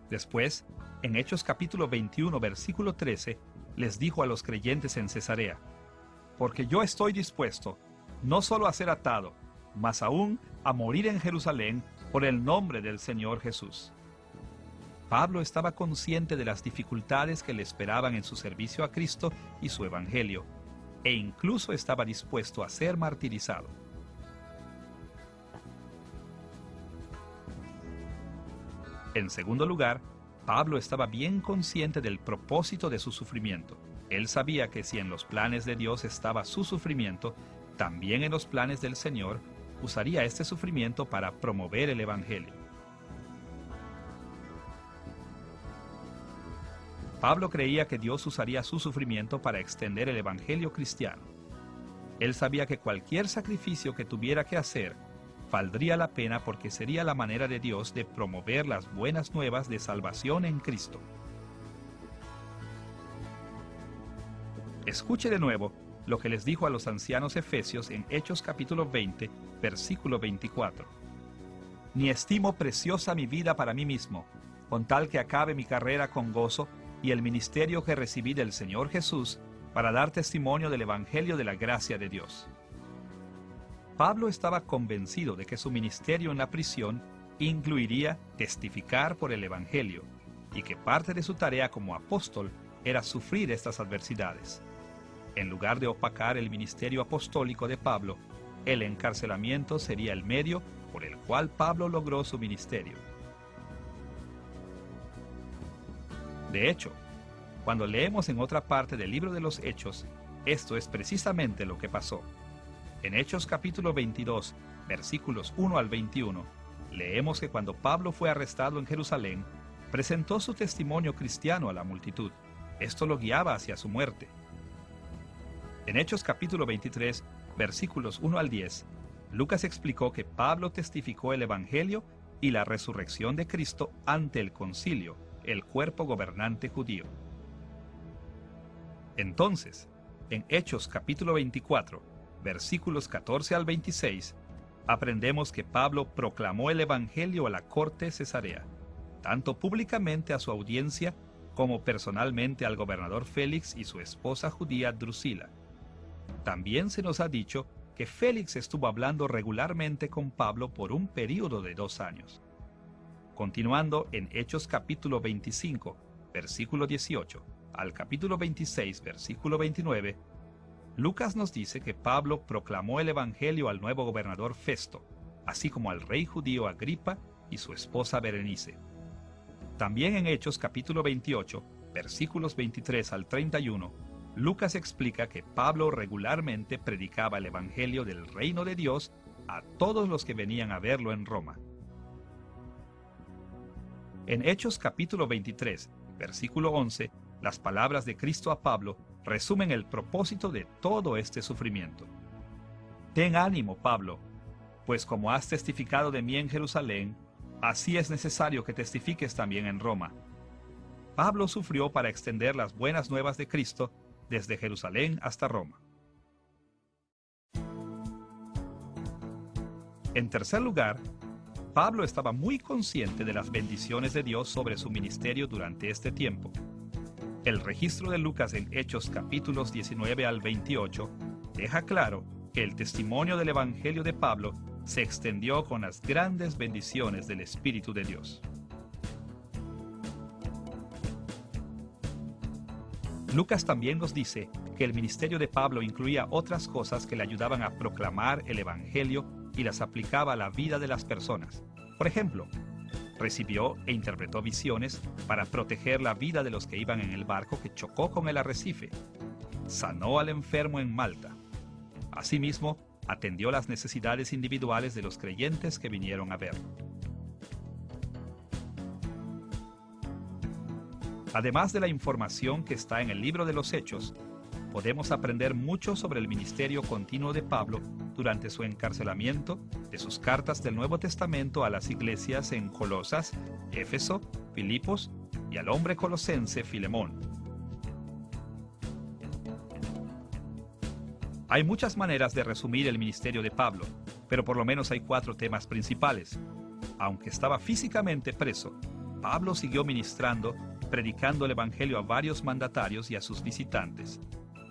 B: Después, en Hechos capítulo 21, versículo 13, les dijo a los creyentes en Cesarea: porque yo estoy dispuesto, no solo a ser atado, mas aún a morir en Jerusalén por el nombre del Señor Jesús. Pablo estaba consciente de las dificultades que le esperaban en su servicio a Cristo y su Evangelio, e incluso estaba dispuesto a ser martirizado. En segundo lugar, Pablo estaba bien consciente del propósito de su sufrimiento. Él sabía que si en los planes de Dios estaba su sufrimiento, también en los planes del Señor usaría este sufrimiento para promover el Evangelio. Pablo creía que Dios usaría su sufrimiento para extender el Evangelio cristiano. Él sabía que cualquier sacrificio que tuviera que hacer valdría la pena porque sería la manera de Dios de promover las buenas nuevas de salvación en Cristo. Escuche de nuevo lo que les dijo a los ancianos efesios en Hechos capítulo 20, versículo 24. Ni estimo preciosa mi vida para mí mismo, con tal que acabe mi carrera con gozo y el ministerio que recibí del Señor Jesús para dar testimonio del Evangelio de la gracia de Dios. Pablo estaba convencido de que su ministerio en la prisión incluiría testificar por el Evangelio y que parte de su tarea como apóstol era sufrir estas adversidades. En lugar de opacar el ministerio apostólico de Pablo, el encarcelamiento sería el medio por el cual Pablo logró su ministerio. De hecho, cuando leemos en otra parte del libro de los Hechos, esto es precisamente lo que pasó. En Hechos capítulo 22, versículos 1 al 21, leemos que cuando Pablo fue arrestado en Jerusalén, presentó su testimonio cristiano a la multitud. Esto lo guiaba hacia su muerte. En Hechos capítulo 23, versículos 1 al 10, Lucas explicó que Pablo testificó el Evangelio y la resurrección de Cristo ante el concilio, el cuerpo gobernante judío. Entonces, en Hechos capítulo 24, versículos 14 al 26, aprendemos que Pablo proclamó el Evangelio a la corte cesarea, tanto públicamente a su audiencia como personalmente al gobernador Félix y su esposa judía Drusila. También se nos ha dicho que Félix estuvo hablando regularmente con Pablo por un período de 2 años. Continuando en Hechos capítulo 25, versículo 18, al capítulo 26, versículo 29, Lucas nos dice que Pablo proclamó el Evangelio al nuevo gobernador Festo, así como al rey judío Agripa y su esposa Berenice. También en Hechos capítulo 28, versículos 23 al 31, Lucas explica que Pablo regularmente predicaba el Evangelio del reino de Dios a todos los que venían a verlo en Roma. En Hechos capítulo 23, versículo 11, las palabras de Cristo a Pablo resumen el propósito de todo este sufrimiento. Ten ánimo, Pablo, pues como has testificado de mí en Jerusalén, así es necesario que testifiques también en Roma. Pablo sufrió para extender las buenas nuevas de Cristo desde Jerusalén hasta Roma. En tercer lugar, Pablo estaba muy consciente de las bendiciones de Dios sobre su ministerio durante este tiempo. El registro de Lucas en Hechos capítulos 19 al 28 deja claro que el testimonio del Evangelio de Pablo se extendió con las grandes bendiciones del Espíritu de Dios. Lucas también nos dice que el ministerio de Pablo incluía otras cosas que le ayudaban a proclamar el Evangelio y las aplicaba a la vida de las personas. Por ejemplo, recibió e interpretó visiones para proteger la vida de los que iban en el barco que chocó con el arrecife. Sanó al enfermo en Malta. Asimismo, atendió las necesidades individuales de los creyentes que vinieron a verlo. Además de la información que está en el libro de los Hechos, podemos aprender mucho sobre el ministerio continuo de Pablo durante su encarcelamiento, de sus cartas del Nuevo Testamento a las iglesias en Colosas, Éfeso, Filipos y al hombre colosense Filemón. Hay muchas maneras de resumir el ministerio de Pablo, pero por lo menos hay 4 temas principales. Aunque estaba físicamente preso, Pablo siguió ministrando, predicando el Evangelio a varios mandatarios y a sus visitantes,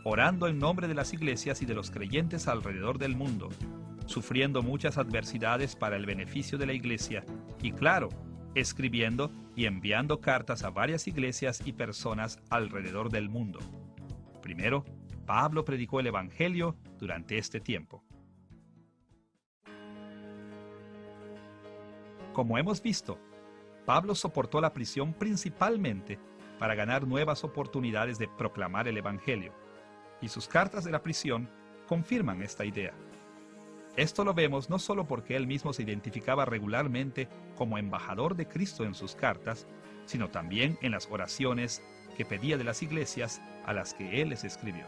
B: orando en nombre de las iglesias y de los creyentes alrededor del mundo, sufriendo muchas adversidades para el beneficio de la iglesia y, claro, escribiendo y enviando cartas a varias iglesias y personas alrededor del mundo. Primero, Pablo predicó el Evangelio durante este tiempo. Como hemos visto, Pablo soportó la prisión principalmente para ganar nuevas oportunidades de proclamar el Evangelio, y sus cartas de la prisión confirman esta idea. Esto lo vemos no solo porque él mismo se identificaba regularmente como embajador de Cristo en sus cartas, sino también en las oraciones que pedía de las iglesias a las que él les escribió.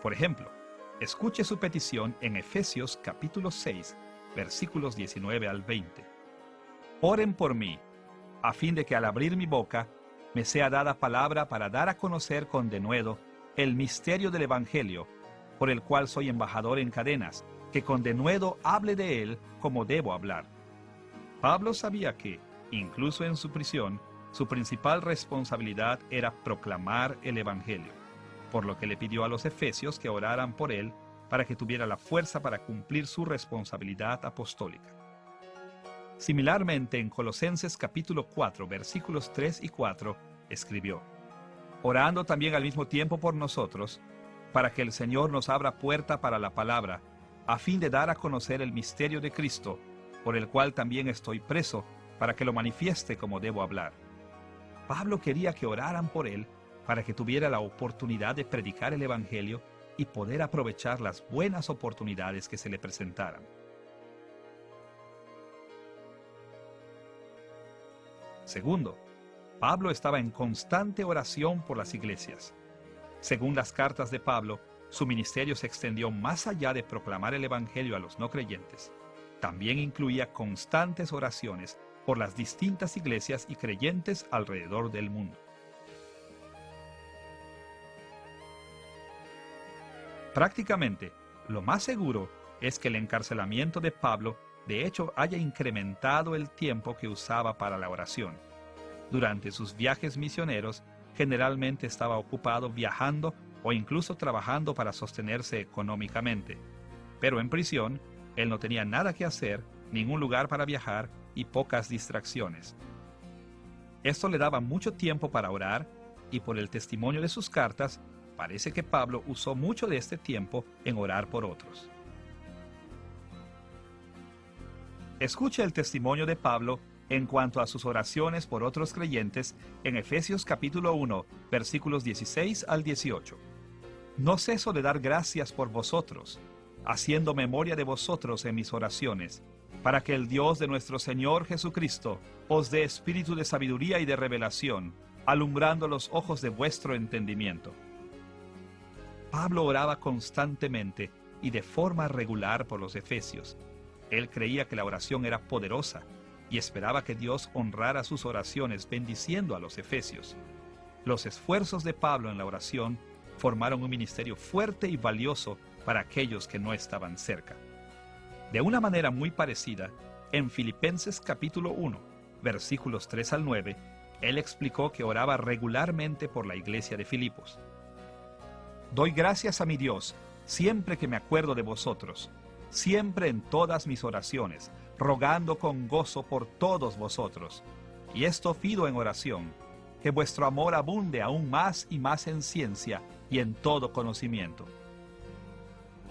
B: Por ejemplo, escuche su petición en Efesios capítulo 6, versículos 19 al 20. Oren por mí, a fin de que al abrir mi boca me sea dada palabra para dar a conocer con denuedo el misterio del Evangelio, por el cual soy embajador en cadenas, que con denuedo hable de él como debo hablar. Pablo sabía que, incluso en su prisión, su principal responsabilidad era proclamar el Evangelio, por lo que le pidió a los efesios que oraran por él para que tuviera la fuerza para cumplir su responsabilidad apostólica. Similarmente, en Colosenses capítulo 4, versículos 3 y 4, escribió: orando también al mismo tiempo por nosotros, para que el Señor nos abra puerta para la palabra, a fin de dar a conocer el misterio de Cristo, por el cual también estoy preso, para que lo manifieste como debo hablar. Pablo quería que oraran por él para que tuviera la oportunidad de predicar el Evangelio y poder aprovechar las buenas oportunidades que se le presentaran. Segundo, Pablo estaba en constante oración por las iglesias. Según las cartas de Pablo, su ministerio se extendió más allá de proclamar el Evangelio a los no creyentes. También incluía constantes oraciones por las distintas iglesias y creyentes alrededor del mundo. Prácticamente, lo más seguro es que el encarcelamiento de Pablo de hecho haya incrementado el tiempo que usaba para la oración. Durante sus viajes misioneros, generalmente estaba ocupado viajando o incluso trabajando para sostenerse económicamente. Pero en prisión, él no tenía nada que hacer, ningún lugar para viajar y pocas distracciones. Esto le daba mucho tiempo para orar, y por el testimonio de sus cartas, parece que Pablo usó mucho de este tiempo en orar por otros. Escuche el testimonio de Pablo en cuanto a sus oraciones por otros creyentes en Efesios capítulo 1, versículos 16 al 18. No ceso de dar gracias por vosotros, haciendo memoria de vosotros en mis oraciones, para que el Dios de nuestro Señor Jesucristo os dé espíritu de sabiduría y de revelación, alumbrando los ojos de vuestro entendimiento. Pablo oraba constantemente y de forma regular por los efesios. Él creía que la oración era poderosa y esperaba que Dios honrara sus oraciones bendiciendo a los efesios. Los esfuerzos de Pablo en la oración formaron un ministerio fuerte y valioso para aquellos que no estaban cerca. De una manera muy parecida, en Filipenses capítulo 1, versículos 3 al 9, él explicó que oraba regularmente por la iglesia de Filipos. Doy gracias a mi Dios siempre que me acuerdo de vosotros, siempre en todas mis oraciones, rogando con gozo por todos vosotros. Y esto pido en oración, que vuestro amor abunde aún más y más en ciencia y en todo conocimiento.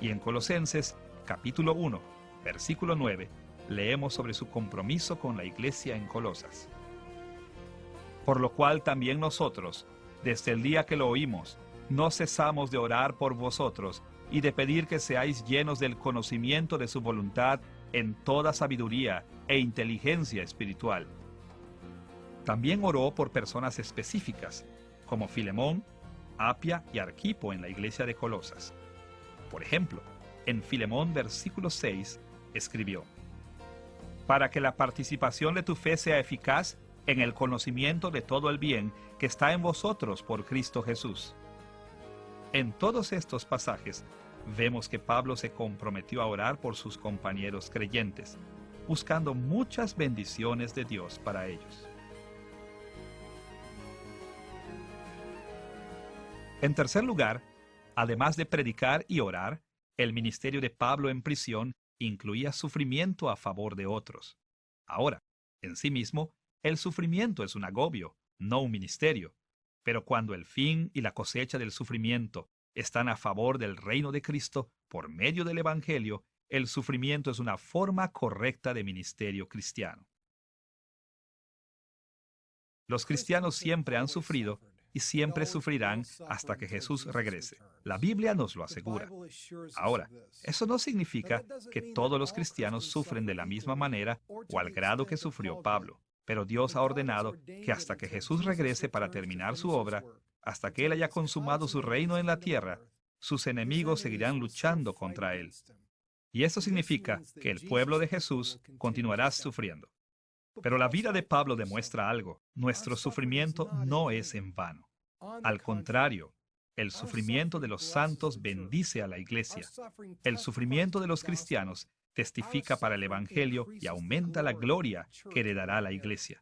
B: Y en Colosenses capítulo 1, versículo 9, leemos sobre su compromiso con la iglesia en Colosas. Por lo cual también nosotros, desde el día que lo oímos, no cesamos de orar por vosotros y de pedir que seáis llenos del conocimiento de su voluntad en toda sabiduría e inteligencia espiritual. También oró por personas específicas, como Filemón, Apia y Arquipo en la iglesia de Colosas. Por ejemplo, en Filemón versículo 6, escribió: para que la participación de tu fe sea eficaz en el conocimiento de todo el bien que está en vosotros por Cristo Jesús. En todos estos pasajes, vemos que Pablo se comprometió a orar por sus compañeros creyentes, buscando muchas bendiciones de Dios para ellos. En tercer lugar, además de predicar y orar, el ministerio de Pablo en prisión incluía sufrimiento a favor de otros. Ahora, en sí mismo, el sufrimiento es un agobio, no un ministerio. Pero cuando el fin y la cosecha del sufrimiento están a favor del reino de Cristo por medio del Evangelio, el sufrimiento es una forma correcta de ministerio cristiano. Los cristianos siempre han sufrido y siempre sufrirán hasta que Jesús regrese. La Biblia nos lo asegura. Ahora, eso no significa que todos los cristianos sufren de la misma manera o al grado que sufrió Pablo, pero Dios ha ordenado que hasta que Jesús regrese para terminar su obra, hasta que Él haya consumado su reino en la tierra, sus enemigos seguirán luchando contra Él. Y eso significa que el pueblo de Jesús continuará sufriendo. Pero la vida de Pablo demuestra algo. Nuestro sufrimiento no es en vano. Al contrario, el sufrimiento de los santos bendice a la iglesia. El sufrimiento de los cristianos testifica para el Evangelio y aumenta la gloria que heredará la iglesia.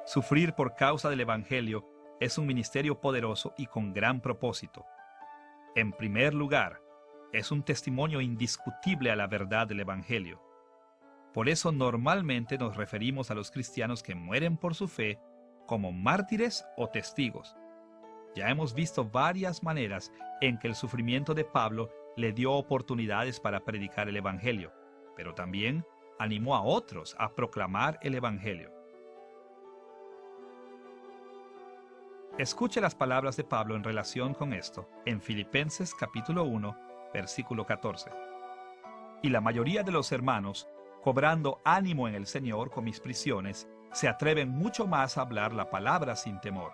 B: Sufrir por causa del Evangelio es un ministerio poderoso y con gran propósito. En primer lugar, es un testimonio indiscutible a la verdad del Evangelio. Por eso normalmente nos referimos a los cristianos que mueren por su fe como mártires o testigos. Ya hemos visto varias maneras en que el sufrimiento de Pablo le dio oportunidades para predicar el Evangelio, pero también animó a otros a proclamar el Evangelio. Escuche las palabras de Pablo en relación con esto en Filipenses capítulo 1, versículo 14. Y la mayoría de los hermanos, cobrando ánimo en el Señor con mis prisiones, se atreven mucho más a hablar la palabra sin temor.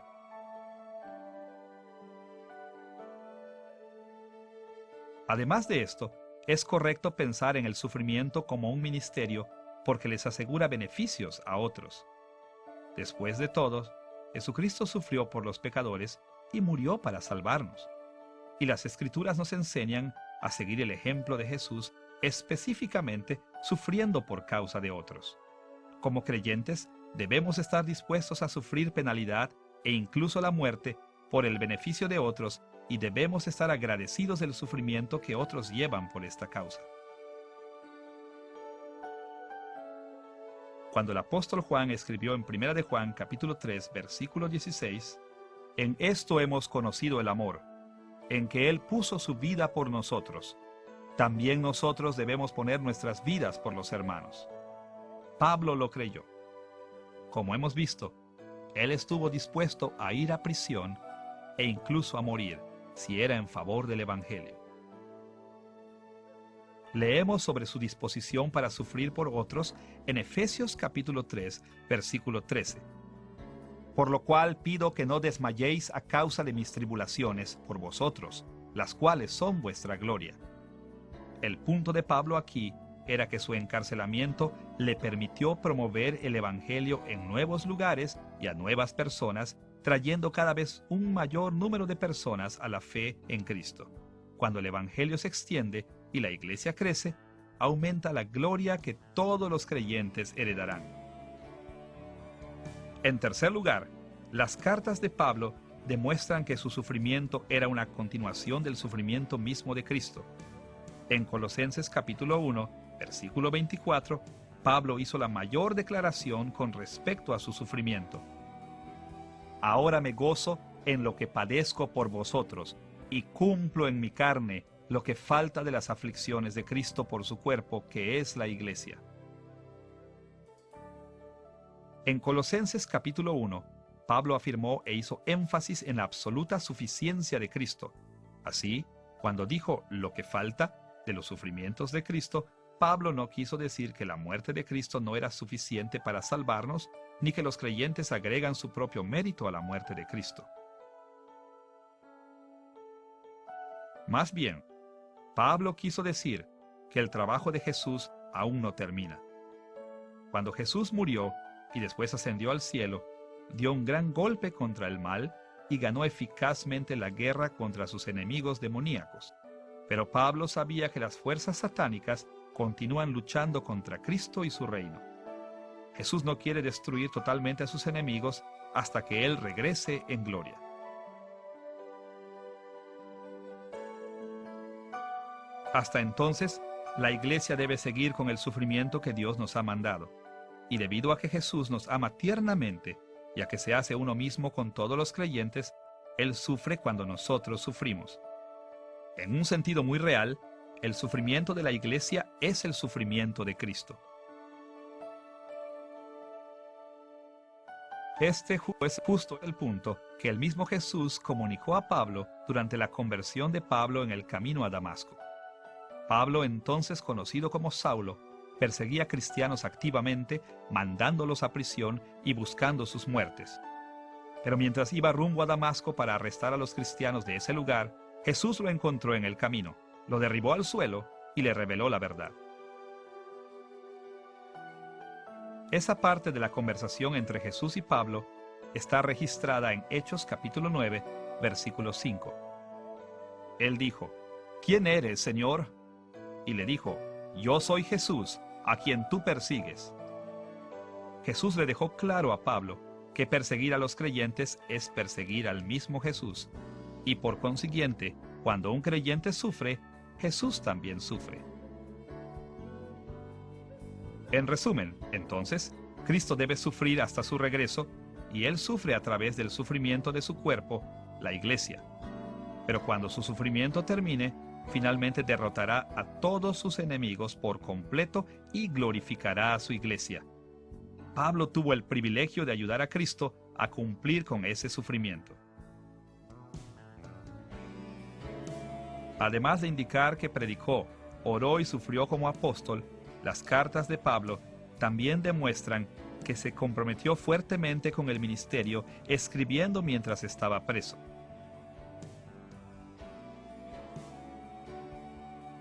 B: Además de esto, es correcto pensar en el sufrimiento como un ministerio porque les asegura beneficios a otros. Después de todo, Jesucristo sufrió por los pecadores y murió para salvarnos. Y las Escrituras nos enseñan a seguir el ejemplo de Jesús, específicamente sufriendo por causa de otros. Como creyentes, debemos estar dispuestos a sufrir penalidad e incluso la muerte por el beneficio de otros y debemos estar agradecidos del sufrimiento que otros llevan por esta causa. Cuando el apóstol Juan escribió en 1 de Juan capítulo 3, versículo 16, «En esto hemos conocido el amor, en que Él puso su vida por nosotros. También nosotros debemos poner nuestras vidas por los hermanos». Pablo lo creyó. Como hemos visto, él estuvo dispuesto a ir a prisión e incluso a morir si era en favor del Evangelio. Leemos sobre su disposición para sufrir por otros en Efesios capítulo 3, versículo 13. «Por lo cual pido que no desmayéis a causa de mis tribulaciones por vosotros, las cuales son vuestra gloria». El punto de Pablo aquí era que su encarcelamiento le permitió promover el Evangelio en nuevos lugares y a nuevas personas, trayendo cada vez un mayor número de personas a la fe en Cristo. Cuando el Evangelio se extiende y la iglesia crece, aumenta la gloria que todos los creyentes heredarán. En tercer lugar, las cartas de Pablo demuestran que su sufrimiento era una continuación del sufrimiento mismo de Cristo. En Colosenses capítulo 1, versículo 24, Pablo hizo la mayor declaración con respecto a su sufrimiento. «Ahora me gozo en lo que padezco por vosotros, y cumplo en mi carne lo que falta de las aflicciones de Cristo por su cuerpo, que es la iglesia». En Colosenses capítulo 1, Pablo afirmó e hizo énfasis en la absoluta suficiencia de Cristo. Así, cuando dijo lo que falta de los sufrimientos de Cristo, Pablo no quiso decir que la muerte de Cristo no era suficiente para salvarnos, ni que los creyentes agregan su propio mérito a la muerte de Cristo. Más bien, Pablo quiso decir que el trabajo de Jesús aún no termina. Cuando Jesús murió y después ascendió al cielo, dio un gran golpe contra el mal y ganó eficazmente la guerra contra sus enemigos demoníacos. Pero Pablo sabía que las fuerzas satánicas continúan luchando contra Cristo y su reino. Jesús no quiere destruir totalmente a sus enemigos hasta que Él regrese en gloria. Hasta entonces, la iglesia debe seguir con el sufrimiento que Dios nos ha mandado. Y debido a que Jesús nos ama tiernamente, y a que se hace uno mismo con todos los creyentes, Él sufre cuando nosotros sufrimos. En un sentido muy real, el sufrimiento de la Iglesia es el sufrimiento de Cristo. Este es justo el punto que el mismo Jesús comunicó a Pablo durante la conversión de Pablo en el camino a Damasco. Pablo, entonces conocido como Saulo, perseguía cristianos activamente, mandándolos a prisión y buscando sus muertes. Pero mientras iba rumbo a Damasco para arrestar a los cristianos de ese lugar, Jesús lo encontró en el camino, lo derribó al suelo y le reveló la verdad. Esa parte de la conversación entre Jesús y Pablo está registrada en Hechos capítulo 9, versículo 5. Él dijo: ¿Quién eres, Señor? Y le dijo: Yo soy Jesús, a quien tú persigues. Jesús le dejó claro a Pablo que perseguir a los creyentes es perseguir al mismo Jesús, y por consiguiente, cuando un creyente sufre, Jesús también sufre. En resumen, entonces, Cristo debe sufrir hasta su regreso, y Él sufre a través del sufrimiento de su cuerpo, la Iglesia. Pero cuando su sufrimiento termine, finalmente derrotará a todos sus enemigos por completo y glorificará a su Iglesia. Pablo tuvo el privilegio de ayudar a Cristo a cumplir con ese sufrimiento. Además de indicar que predicó, oró y sufrió como apóstol, las cartas de Pablo también demuestran que se comprometió fuertemente con el ministerio, escribiendo mientras estaba preso.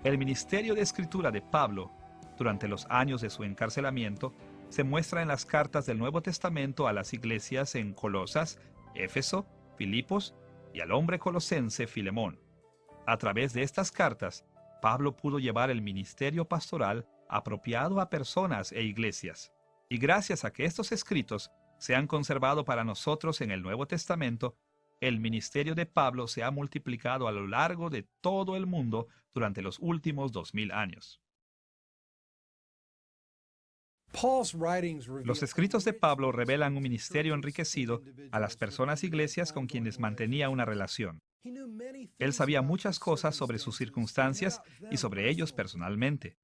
B: El ministerio de escritura de Pablo, durante los años de su encarcelamiento, se muestra en las cartas del Nuevo Testamento a las iglesias en Colosas, Éfeso, Filipos y al hombre colosense Filemón. A través de estas cartas, Pablo pudo llevar el ministerio pastoral apropiado a personas e iglesias. Y gracias a que estos escritos se han conservado para nosotros en el Nuevo Testamento, el ministerio de Pablo se ha multiplicado a lo largo de todo el mundo durante los últimos 2000 años. Los escritos de Pablo revelan un ministerio enriquecido a las personas e iglesias con quienes mantenía una relación. Él sabía muchas cosas sobre sus circunstancias y sobre ellos personalmente.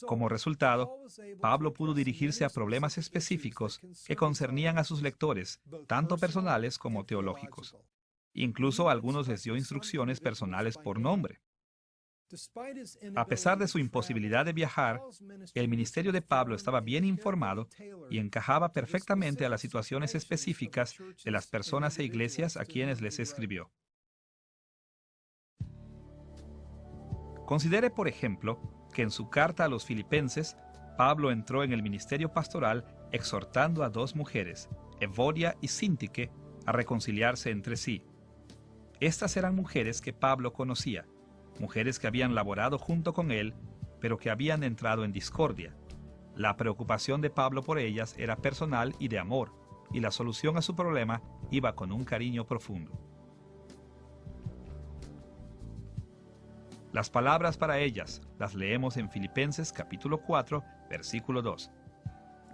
B: Como resultado, Pablo pudo dirigirse a problemas específicos que concernían a sus lectores, tanto personales como teológicos. Incluso a algunos les dio instrucciones personales por nombre. A pesar de su imposibilidad de viajar, el ministerio de Pablo estaba bien informado y encajaba perfectamente a las situaciones específicas de las personas e iglesias a quienes les escribió. Considere, por ejemplo, que en su carta a los Filipenses, Pablo entró en el ministerio pastoral exhortando a dos mujeres, Evodia y Síntique, a reconciliarse entre sí. Estas eran mujeres que Pablo conocía, mujeres que habían laborado junto con él, pero que habían entrado en discordia. La preocupación de Pablo por ellas era personal y de amor, y la solución a su problema iba con un cariño profundo. Las palabras para ellas las leemos en Filipenses capítulo 4, versículo 2.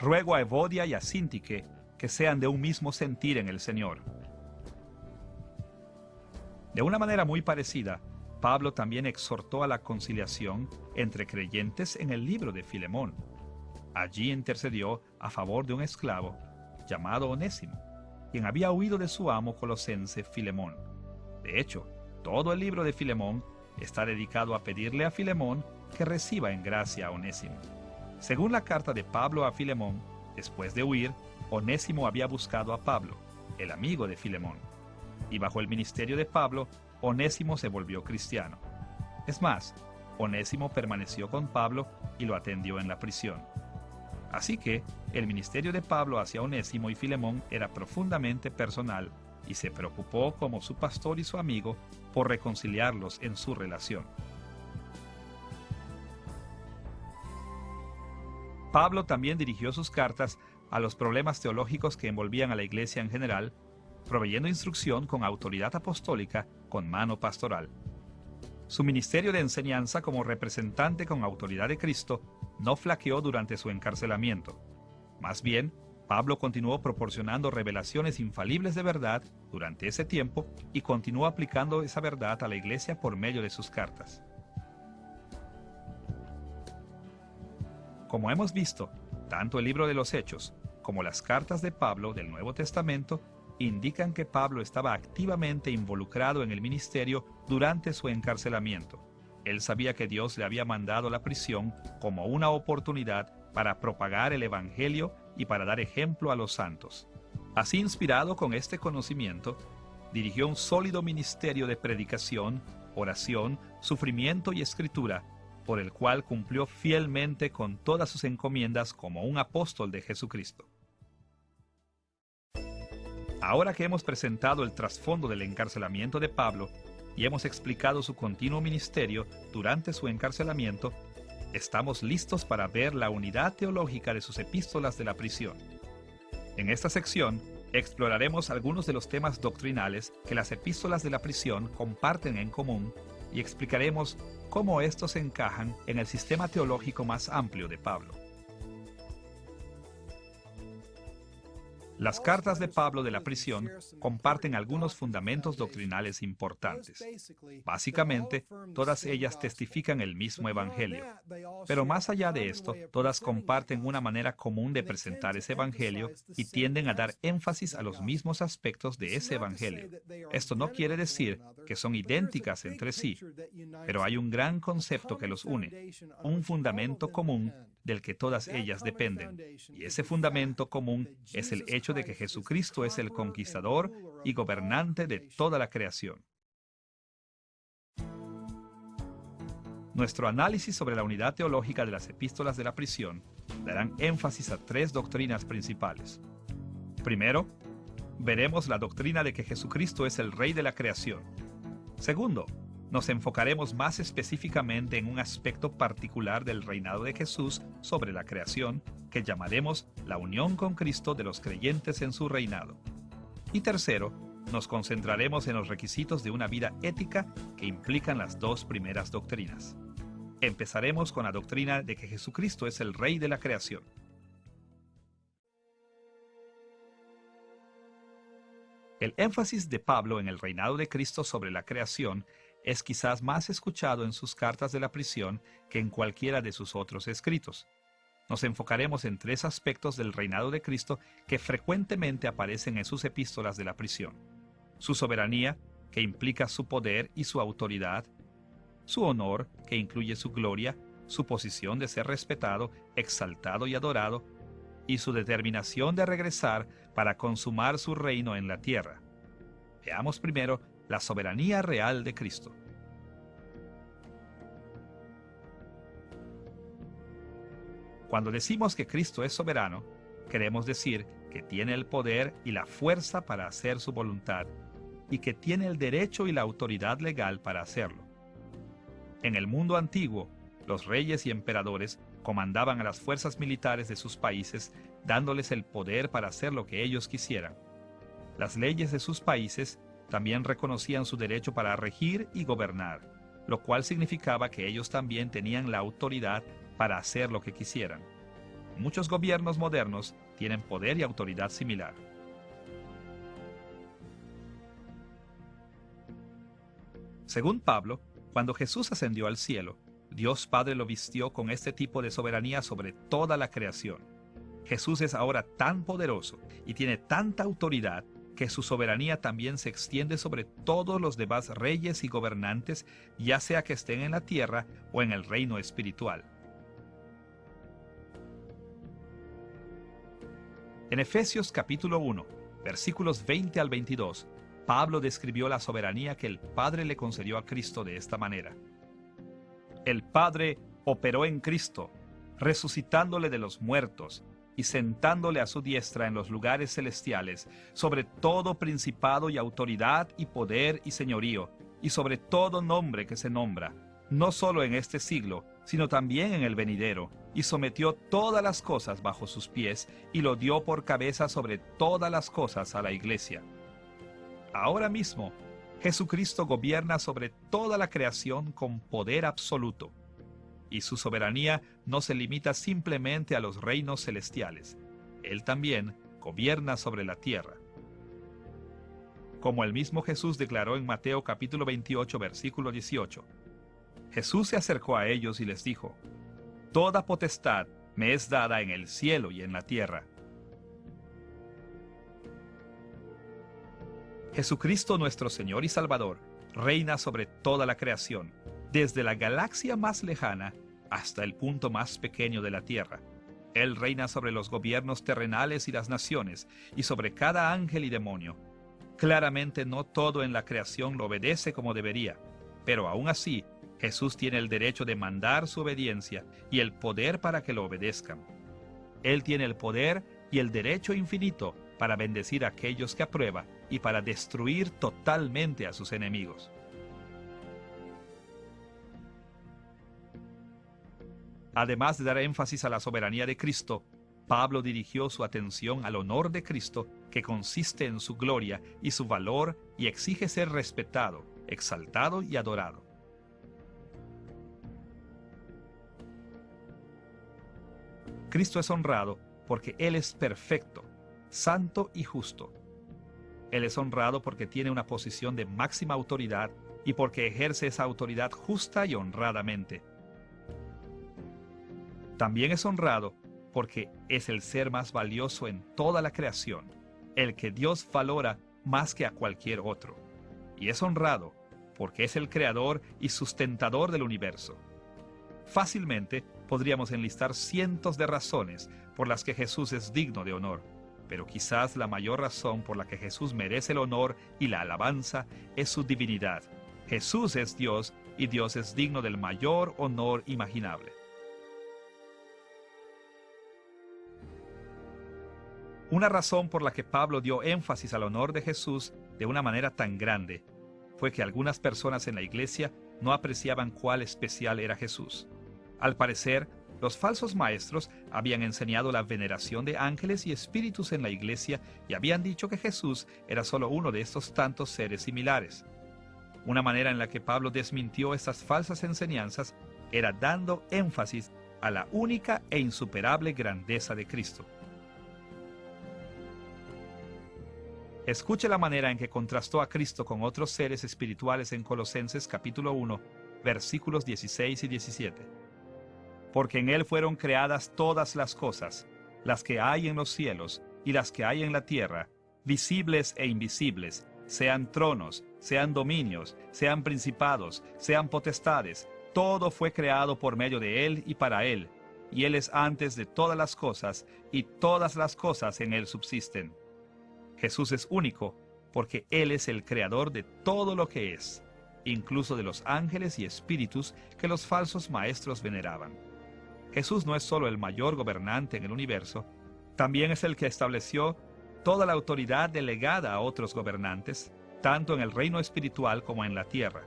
B: Ruego a Evodia y a Síntique que sean de un mismo sentir en el Señor. De una manera muy parecida, Pablo también exhortó a la conciliación entre creyentes en el libro de Filemón. Allí intercedió a favor de un esclavo llamado Onésimo, quien había huido de su amo colosense Filemón. De hecho, todo el libro de Filemón está dedicado a pedirle a Filemón que reciba en gracia a Onésimo. Según la carta de Pablo a Filemón, después de huir, Onésimo había buscado a Pablo, el amigo de Filemón. Y bajo el ministerio de Pablo, Onésimo se volvió cristiano. Es más, Onésimo permaneció con Pablo y lo atendió en la prisión. Así que, el ministerio de Pablo hacia Onésimo y Filemón era profundamente personal y se preocupó como su pastor y su amigo por reconciliarlos en su relación. Pablo también dirigió sus cartas a los problemas teológicos que envolvían a la iglesia en general, proveyendo instrucción con autoridad apostólica con mano pastoral. Su ministerio de enseñanza como representante con autoridad de Cristo no flaqueó durante su encarcelamiento. Más bien, Pablo continuó proporcionando revelaciones infalibles de verdad durante ese tiempo y continuó aplicando esa verdad a la iglesia por medio de sus cartas. Como hemos visto, tanto el libro de los Hechos como las cartas de Pablo del Nuevo Testamento indican que Pablo estaba activamente involucrado en el ministerio durante su encarcelamiento. Él sabía que Dios le había mandado la prisión como una oportunidad para propagar el Evangelio y para dar ejemplo a los santos. Así, inspirado con este conocimiento, dirigió un sólido ministerio de predicación, oración, sufrimiento y escritura, por el cual cumplió fielmente con todas sus encomiendas como un apóstol de Jesucristo. Ahora que hemos presentado el trasfondo del encarcelamiento de Pablo y hemos explicado su continuo ministerio durante su encarcelamiento, estamos listos para ver la unidad teológica de sus epístolas de la prisión. En esta sección, exploraremos algunos de los temas doctrinales que las epístolas de la prisión comparten en común y explicaremos cómo estos encajan en el sistema teológico más amplio de Pablo. Las cartas de Pablo de la prisión comparten algunos fundamentos doctrinales importantes. Básicamente, todas ellas testifican el mismo evangelio. Pero más allá de esto, todas comparten una manera común de presentar ese evangelio y tienden a dar énfasis a los mismos aspectos de ese evangelio. Esto no quiere decir que son idénticas entre sí, pero hay un gran concepto que los une, un fundamento común del que todas ellas dependen. Y ese fundamento común es el hecho de que Jesucristo es el conquistador y gobernante de toda la creación. Nuestro análisis sobre la unidad teológica de las epístolas de la prisión darán énfasis a tres doctrinas principales. Primero, veremos la doctrina de que Jesucristo es el Rey de la creación. Segundo, nos enfocaremos más específicamente en un aspecto particular del reinado de Jesús sobre la creación, que llamaremos la unión con Cristo de los creyentes en su reinado. Y tercero, nos concentraremos en los requisitos de una vida ética que implican las dos primeras doctrinas. Empezaremos con la doctrina de que Jesucristo es el Rey de la creación. El énfasis de Pablo en el reinado de Cristo sobre la creación es quizás más escuchado en sus cartas de la prisión que en cualquiera de sus otros escritos. Nos enfocaremos en tres aspectos del reinado de Cristo que frecuentemente aparecen en sus epístolas de la prisión: su soberanía, que implica su poder y su autoridad; su honor, que incluye su gloria, su posición de ser respetado, exaltado y adorado; y su determinación de regresar para consumar su reino en la tierra. Veamos primero la soberanía real de Cristo. Cuando decimos que Cristo es soberano, queremos decir que tiene el poder y la fuerza para hacer su voluntad, y que tiene el derecho y la autoridad legal para hacerlo. En el mundo antiguo, los reyes y emperadores comandaban a las fuerzas militares de sus países, dándoles el poder para hacer lo que ellos quisieran. Las leyes de sus países también reconocían su derecho para regir y gobernar, lo cual significaba que ellos también tenían la autoridad para hacer lo que quisieran. Muchos gobiernos modernos tienen poder y autoridad similar. Según Pablo, cuando Jesús ascendió al cielo, Dios Padre lo vistió con este tipo de soberanía sobre toda la creación. Jesús es ahora tan poderoso y tiene tanta autoridad que su soberanía también se extiende sobre todos los demás reyes y gobernantes, ya sea que estén en la tierra o en el reino espiritual. En Efesios capítulo 1, versículos 20 al 22, Pablo describió la soberanía que el Padre le concedió a Cristo de esta manera: el Padre operó en Cristo, resucitándole de los muertos y sentándole a su diestra en los lugares celestiales, sobre todo principado y autoridad y poder y señorío, y sobre todo nombre que se nombra, no solo en este siglo, sino también en el venidero, y sometió todas las cosas bajo sus pies, y lo dio por cabeza sobre todas las cosas a la Iglesia. Ahora mismo, Jesucristo gobierna sobre toda la creación con poder absoluto, y su soberanía no se limita simplemente a los reinos celestiales. Él también gobierna sobre la tierra. Como el mismo Jesús declaró en Mateo capítulo 28, versículo 18. Jesús se acercó a ellos y les dijo: Toda potestad me es dada en el cielo y en la tierra. Jesucristo nuestro Señor y Salvador reina sobre toda la creación, desde la galaxia más lejana hasta el punto más pequeño de la tierra. Él reina sobre los gobiernos terrenales y las naciones, y sobre cada ángel y demonio. Claramente no todo en la creación lo obedece como debería, pero aún así, Jesús tiene el derecho de mandar su obediencia y el poder para que lo obedezcan. Él tiene el poder y el derecho infinito para bendecir a aquellos que aprueba y para destruir totalmente a sus enemigos. Además de dar énfasis a la soberanía de Cristo, Pablo dirigió su atención al honor de Cristo, que consiste en su gloria y su valor y exige ser respetado, exaltado y adorado. Cristo es honrado porque Él es perfecto, santo y justo. Él es honrado porque tiene una posición de máxima autoridad y porque ejerce esa autoridad justa y honradamente. También es honrado porque es el ser más valioso en toda la creación, el que Dios valora más que a cualquier otro. Y es honrado porque es el creador y sustentador del universo. Fácilmente podríamos enlistar cientos de razones por las que Jesús es digno de honor, pero quizás la mayor razón por la que Jesús merece el honor y la alabanza es su divinidad. Jesús es Dios y Dios es digno del mayor honor imaginable. Una razón por la que Pablo dio énfasis al honor de Jesús de una manera tan grande fue que algunas personas en la iglesia no apreciaban cuál especial era Jesús. Al parecer, los falsos maestros habían enseñado la veneración de ángeles y espíritus en la iglesia y habían dicho que Jesús era solo uno de estos tantos seres similares. Una manera en la que Pablo desmintió estas falsas enseñanzas era dando énfasis a la única e insuperable grandeza de Cristo. Escuche la manera en que contrastó a Cristo con otros seres espirituales en Colosenses capítulo 1, versículos 16 y 17. Porque en Él fueron creadas todas las cosas, las que hay en los cielos y las que hay en la tierra, visibles e invisibles, sean tronos, sean dominios, sean principados, sean potestades. Todo fue creado por medio de Él y para Él, y Él es antes de todas las cosas, y todas las cosas en Él subsisten. Jesús es único porque Él es el creador de todo lo que es, incluso de los ángeles y espíritus que los falsos maestros veneraban. Jesús no es solo el mayor gobernante en el universo, también es el que estableció toda la autoridad delegada a otros gobernantes, tanto en el reino espiritual como en la tierra.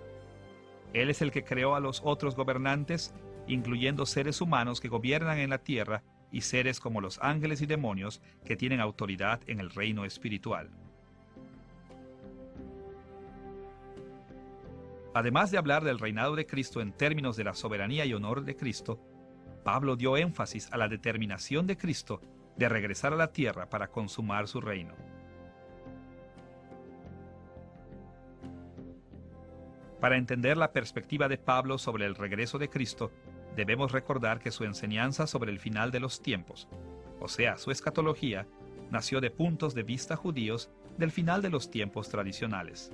B: Él es el que creó a los otros gobernantes, incluyendo seres humanos que gobiernan en la tierra y seres como los ángeles y demonios que tienen autoridad en el reino espiritual. Además de hablar del reinado de Cristo en términos de la soberanía y honor de Cristo, Pablo dio énfasis a la determinación de Cristo de regresar a la tierra para consumar su reino. Para entender la perspectiva de Pablo sobre el regreso de Cristo, debemos recordar que su enseñanza sobre el final de los tiempos, o sea, su escatología, nació de puntos de vista judíos del final de los tiempos tradicionales.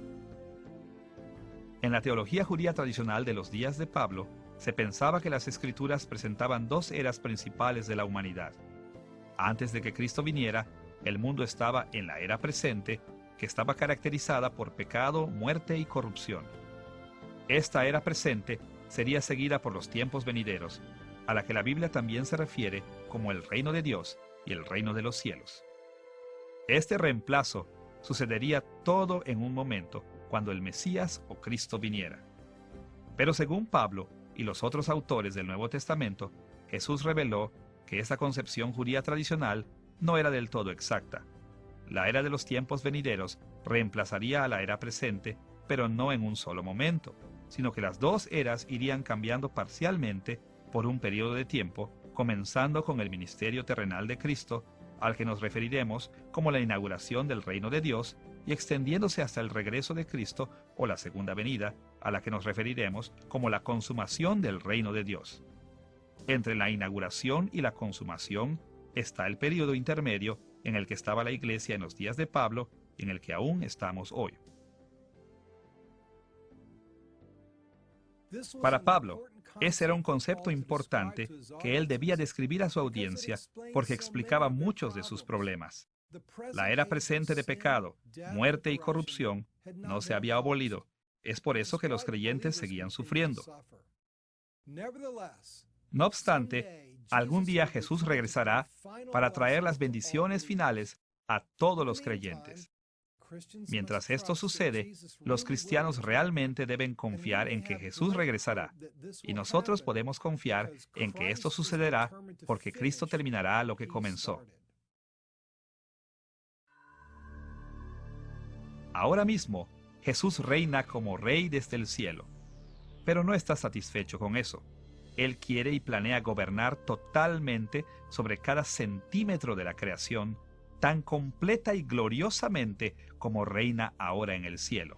B: En la teología judía tradicional de los días de Pablo, se pensaba que las Escrituras presentaban dos eras principales de la humanidad. Antes de que Cristo viniera, el mundo estaba en la era presente, que estaba caracterizada por pecado, muerte y corrupción. Esta era presente sería seguida por los tiempos venideros, a la que la Biblia también se refiere como el reino de Dios y el reino de los cielos. Este reemplazo sucedería todo en un momento, cuando el Mesías o Cristo viniera. Pero según Pablo y los otros autores del Nuevo Testamento, Jesús reveló que esa concepción judía tradicional no era del todo exacta. La era de los tiempos venideros reemplazaría a la era presente, pero no en un solo momento, sino que las dos eras irían cambiando parcialmente por un periodo de tiempo, comenzando con el ministerio terrenal de Cristo, al que nos referiremos como la inauguración del reino de Dios, y extendiéndose hasta el regreso de Cristo o la segunda venida, a la que nos referiremos como la consumación del reino de Dios. Entre la inauguración y la consumación está el período intermedio en el que estaba la iglesia en los días de Pablo y en el que aún estamos hoy. Para Pablo, ese era un concepto importante que él debía describir a su audiencia porque explicaba muchos de sus problemas. La era presente de pecado, muerte y corrupción no se había abolido. Es por eso que los creyentes seguían sufriendo. No obstante, algún día Jesús regresará para traer las bendiciones finales a todos los creyentes. Mientras esto sucede, los cristianos realmente deben confiar en que Jesús regresará, y nosotros podemos confiar en que esto sucederá porque Cristo terminará lo que comenzó. Ahora mismo, Jesús reina como Rey desde el cielo, pero no está satisfecho con eso. Él quiere y planea gobernar totalmente sobre cada centímetro de la creación, tan completa y gloriosamente como reina ahora en el cielo.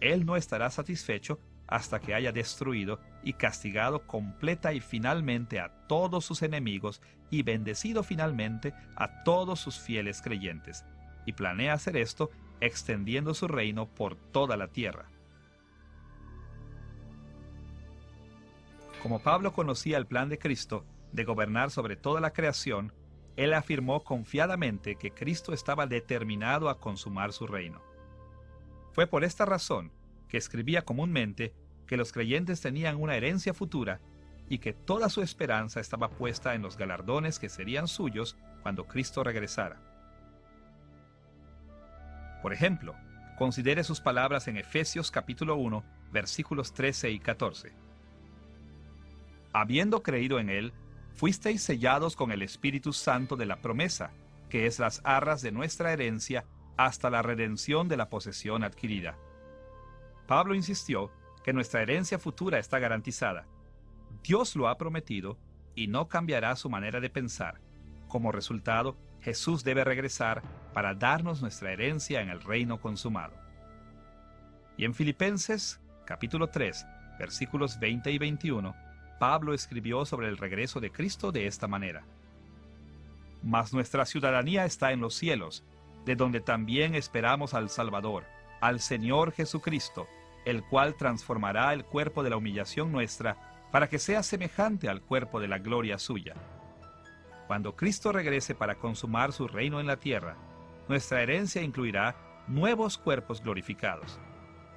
B: Él no estará satisfecho hasta que haya destruido y castigado completa y finalmente a todos sus enemigos y bendecido finalmente a todos sus fieles creyentes, y planea hacer esto extendiendo su reino por toda la tierra. Como Pablo conocía el plan de Cristo de gobernar sobre toda la creación, él afirmó confiadamente que Cristo estaba determinado a consumar su reino. Fue por esta razón que escribía comúnmente que los creyentes tenían una herencia futura y que toda su esperanza estaba puesta en los galardones que serían suyos cuando Cristo regresara. Por ejemplo, considere sus palabras en Efesios capítulo 1, versículos 13 y 14. Habiendo creído en Él, fuisteis sellados con el Espíritu Santo de la promesa, que es las arras de nuestra herencia hasta la redención de la posesión adquirida. Pablo insistió que nuestra herencia futura está garantizada. Dios lo ha prometido y no cambiará su manera de pensar. Como resultado, Jesús debe regresar para darnos nuestra herencia en el reino consumado. Y en Filipenses, capítulo 3, versículos 20 y 21, Pablo escribió sobre el regreso de Cristo de esta manera: Mas nuestra ciudadanía está en los cielos, de donde también esperamos al Salvador, al Señor Jesucristo, el cual transformará el cuerpo de la humillación nuestra para que sea semejante al cuerpo de la gloria suya. Cuando Cristo regrese para consumar su reino en la tierra, nuestra herencia incluirá nuevos cuerpos glorificados.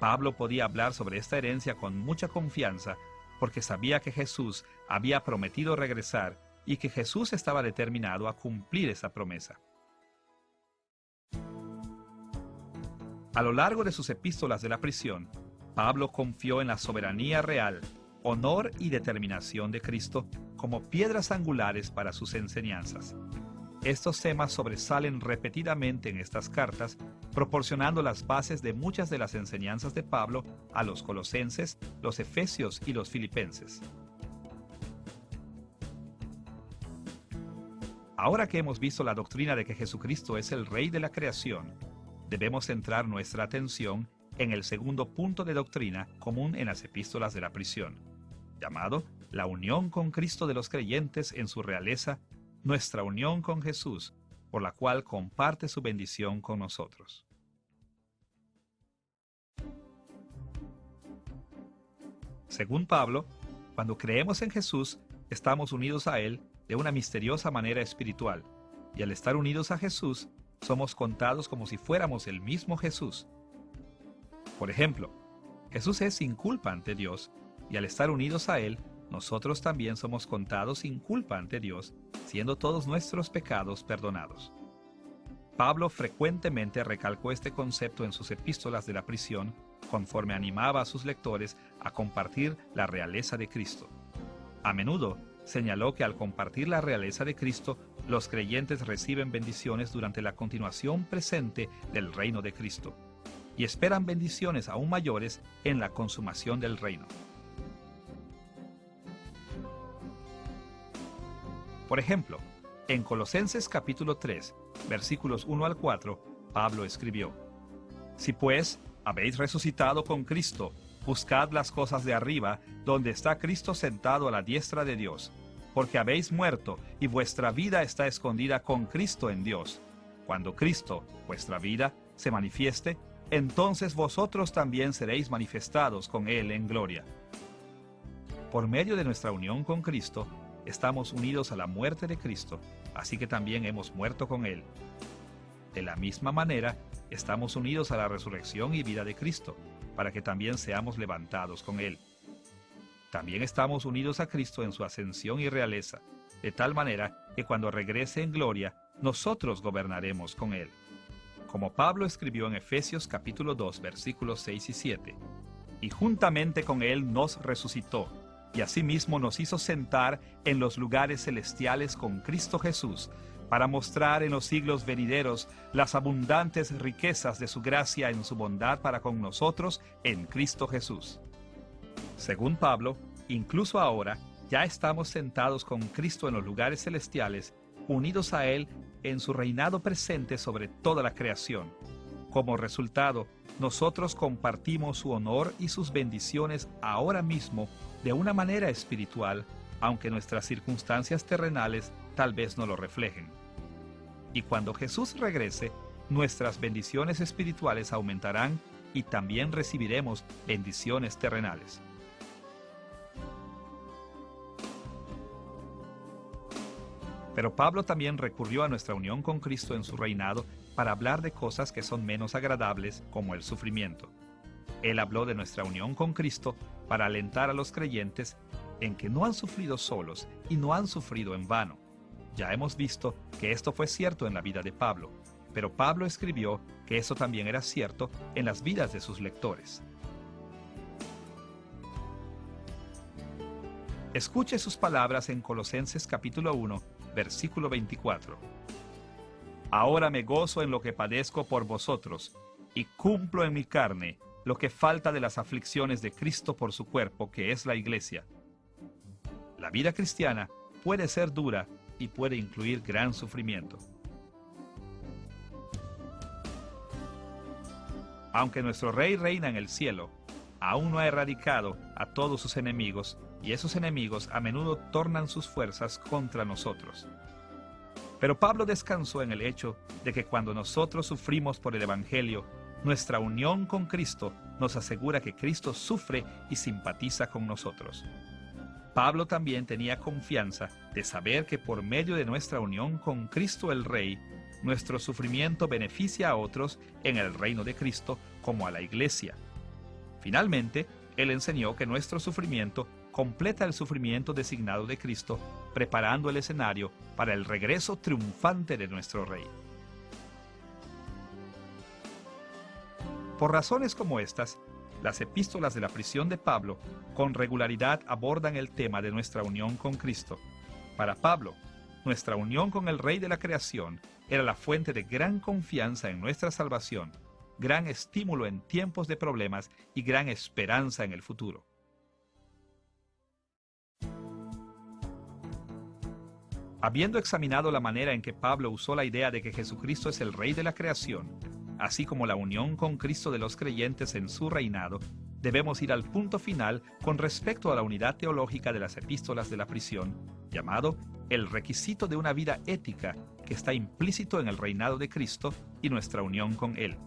B: Pablo podía hablar sobre esta herencia con mucha confianza porque sabía que Jesús había prometido regresar y que Jesús estaba determinado a cumplir esa promesa. A lo largo de sus epístolas de la prisión, Pablo confió en la soberanía real, honor y determinación de Cristo como piedras angulares para sus enseñanzas. Estos temas sobresalen repetidamente en estas cartas, proporcionando las bases de muchas de las enseñanzas de Pablo a los colosenses, los efesios y los filipenses. Ahora que hemos visto la doctrina de que Jesucristo es el Rey de la creación, debemos centrar nuestra atención en el segundo punto de doctrina común en las epístolas de la prisión, llamado la unión con Cristo de los creyentes en su realeza, nuestra unión con Jesús, por la cual comparte su bendición con nosotros. Según Pablo, cuando creemos en Jesús, estamos unidos a Él de una misteriosa manera espiritual, y al estar unidos a Jesús, somos contados como si fuéramos el mismo Jesús. Por ejemplo, Jesús es sin culpa ante Dios, y al estar unidos a Él, nosotros también somos contados sin culpa ante Dios, siendo todos nuestros pecados perdonados. Pablo frecuentemente recalcó este concepto en sus epístolas de la prisión, conforme animaba a sus lectores a compartir la realeza de Cristo. A menudo señaló que al compartir la realeza de Cristo, los creyentes reciben bendiciones durante la continuación presente del reino de Cristo, y esperan bendiciones aún mayores en la consumación del reino. Por ejemplo, En Colosenses capítulo 3, versículos 1 al 4, Pablo escribió: Si pues habéis resucitado con Cristo, buscad las cosas de arriba, donde está Cristo sentado a la diestra de Dios, porque habéis muerto y vuestra vida está escondida con Cristo en Dios. Cuando Cristo, vuestra vida, se manifieste, entonces vosotros también seréis manifestados con Él en gloria. Por medio de nuestra unión con Cristo, estamos unidos a la muerte de Cristo, así que también hemos muerto con Él. De la misma manera, estamos unidos a la resurrección y vida de Cristo, para que también seamos levantados con Él. También estamos unidos a Cristo en su ascensión y realeza, de tal manera que cuando regrese en gloria, nosotros gobernaremos con Él. Como Pablo escribió en Efesios capítulo 2, versículos 6 y 7, y juntamente con Él nos resucitó, y asimismo nos hizo sentar en los lugares celestiales con Cristo Jesús, para mostrar en los siglos venideros las abundantes riquezas de su gracia en su bondad para con nosotros en Cristo Jesús. Según Pablo, incluso ahora ya estamos sentados con Cristo en los lugares celestiales, unidos a Él en su reinado presente sobre toda la creación. Como resultado, nosotros compartimos su honor y sus bendiciones ahora mismo de una manera espiritual, aunque nuestras circunstancias terrenales tal vez no lo reflejen. Y cuando Jesús regrese, nuestras bendiciones espirituales aumentarán y también recibiremos bendiciones terrenales. Pero Pablo también recurrió a nuestra unión con Cristo en su reinado para hablar de cosas que son menos agradables, como el sufrimiento. Él habló de nuestra unión con Cristo para alentar a los creyentes en que no han sufrido solos y no han sufrido en vano. Ya hemos visto que esto fue cierto en la vida de Pablo, pero Pablo escribió que eso también era cierto en las vidas de sus lectores. Escuche sus palabras en Colosenses capítulo 1, versículo 24. Ahora me gozo en lo que padezco por vosotros, y cumplo en mi carne lo que falta de las aflicciones de Cristo por su cuerpo, que es la Iglesia. La vida cristiana puede ser dura y puede incluir gran sufrimiento. Aunque nuestro Rey reina en el cielo, aún no ha erradicado a todos sus enemigos, y esos enemigos a menudo tornan sus fuerzas contra nosotros. Pero Pablo descansó en el hecho de que cuando nosotros sufrimos por el Evangelio, nuestra unión con Cristo nos asegura que Cristo sufre y simpatiza con nosotros. Pablo también tenía confianza de saber que por medio de nuestra unión con Cristo el Rey, nuestro sufrimiento beneficia a otros en el reino de Cristo como a la Iglesia. Finalmente, él enseñó que nuestro sufrimiento completa el sufrimiento designado de Cristo, preparando el escenario para el regreso triunfante de nuestro Rey. Por razones como estas, las epístolas de la prisión de Pablo con regularidad abordan el tema de nuestra unión con Cristo. Para Pablo, nuestra unión con el Rey de la creación era la fuente de gran confianza en nuestra salvación, gran estímulo en tiempos de problemas y gran esperanza en el futuro. Habiendo examinado la manera en que Pablo usó la idea de que Jesucristo es el Rey de la creación, así como la unión con Cristo de los creyentes en su reinado, debemos ir al punto final con respecto a la unidad teológica de las epístolas de la prisión, llamado el requisito de una vida ética que está implícito en el reinado de Cristo y nuestra unión con Él.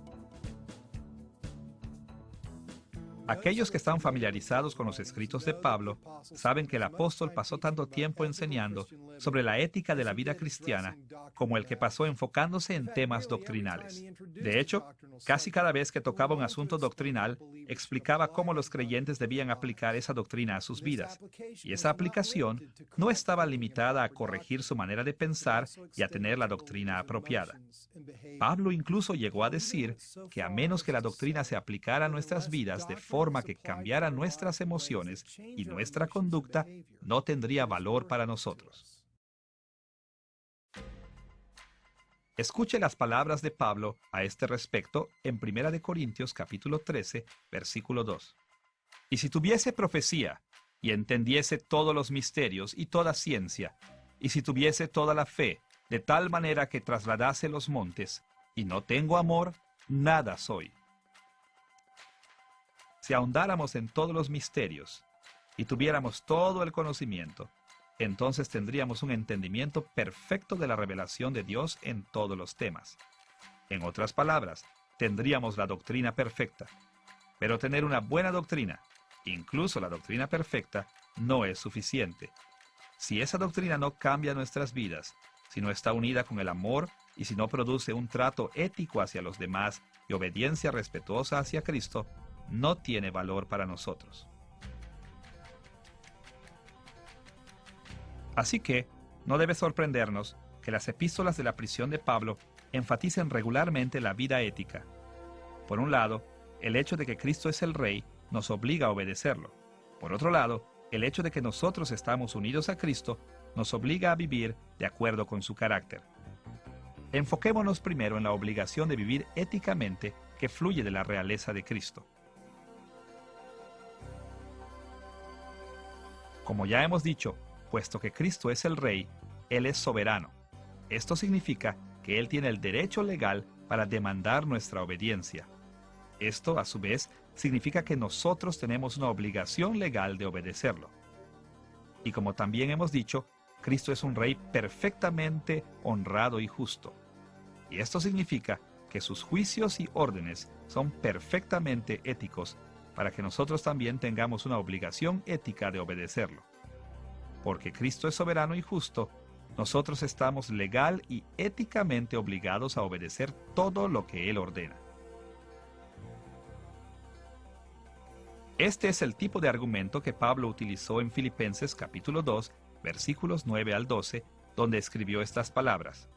B: Aquellos que están familiarizados con los escritos de Pablo saben que el apóstol pasó tanto tiempo enseñando sobre la ética de la vida cristiana como el que pasó enfocándose en temas doctrinales. De hecho, casi cada vez que tocaba un asunto doctrinal, explicaba cómo los creyentes debían aplicar esa doctrina a sus vidas. Y esa aplicación no estaba limitada a corregir su manera de pensar y a tener la doctrina apropiada. Pablo incluso llegó a decir que a menos que la doctrina se aplicara a nuestras vidas de forma que cambiara nuestras emociones y nuestra conducta, no tendría valor para nosotros. Escuche las palabras de Pablo a este respecto en 1 Corintios capítulo 13, versículo 2. Y si tuviese profecía, y entendiese todos los misterios y toda ciencia, y si tuviese toda la fe, de tal manera que trasladase los montes, y no tengo amor, nada soy. Si ahondáramos en todos los misterios y tuviéramos todo el conocimiento, entonces tendríamos un entendimiento perfecto de la revelación de Dios en todos los temas. En otras palabras, tendríamos la doctrina perfecta. Pero tener una buena doctrina, incluso la doctrina perfecta, no es suficiente. Si esa doctrina no cambia nuestras vidas, si no está unida con el amor y si no produce un trato ético hacia los demás y obediencia respetuosa hacia Cristo, no tiene valor para nosotros. Así que, no debe sorprendernos que las epístolas de la prisión de Pablo enfaticen regularmente la vida ética. Por un lado, el hecho de que Cristo es el Rey nos obliga a obedecerlo. Por otro lado, el hecho de que nosotros estamos unidos a Cristo nos obliga a vivir de acuerdo con su carácter. Enfoquémonos primero en la obligación de vivir éticamente que fluye de la realeza de Cristo. Como ya hemos dicho, puesto que Cristo es el Rey, Él es soberano. Esto significa que Él tiene el derecho legal para demandar nuestra obediencia. Esto, a su vez, significa que nosotros tenemos una obligación legal de obedecerlo. Y como también hemos dicho, Cristo es un Rey perfectamente honrado y justo. Y esto significa que sus juicios y órdenes son perfectamente éticos para que nosotros también tengamos una obligación ética de obedecerlo. Porque Cristo es soberano y justo, nosotros estamos legal y éticamente obligados a obedecer todo lo que Él ordena. Este es el tipo de argumento que Pablo utilizó en Filipenses capítulo 2, versículos 9 al 12, donde escribió estas palabras.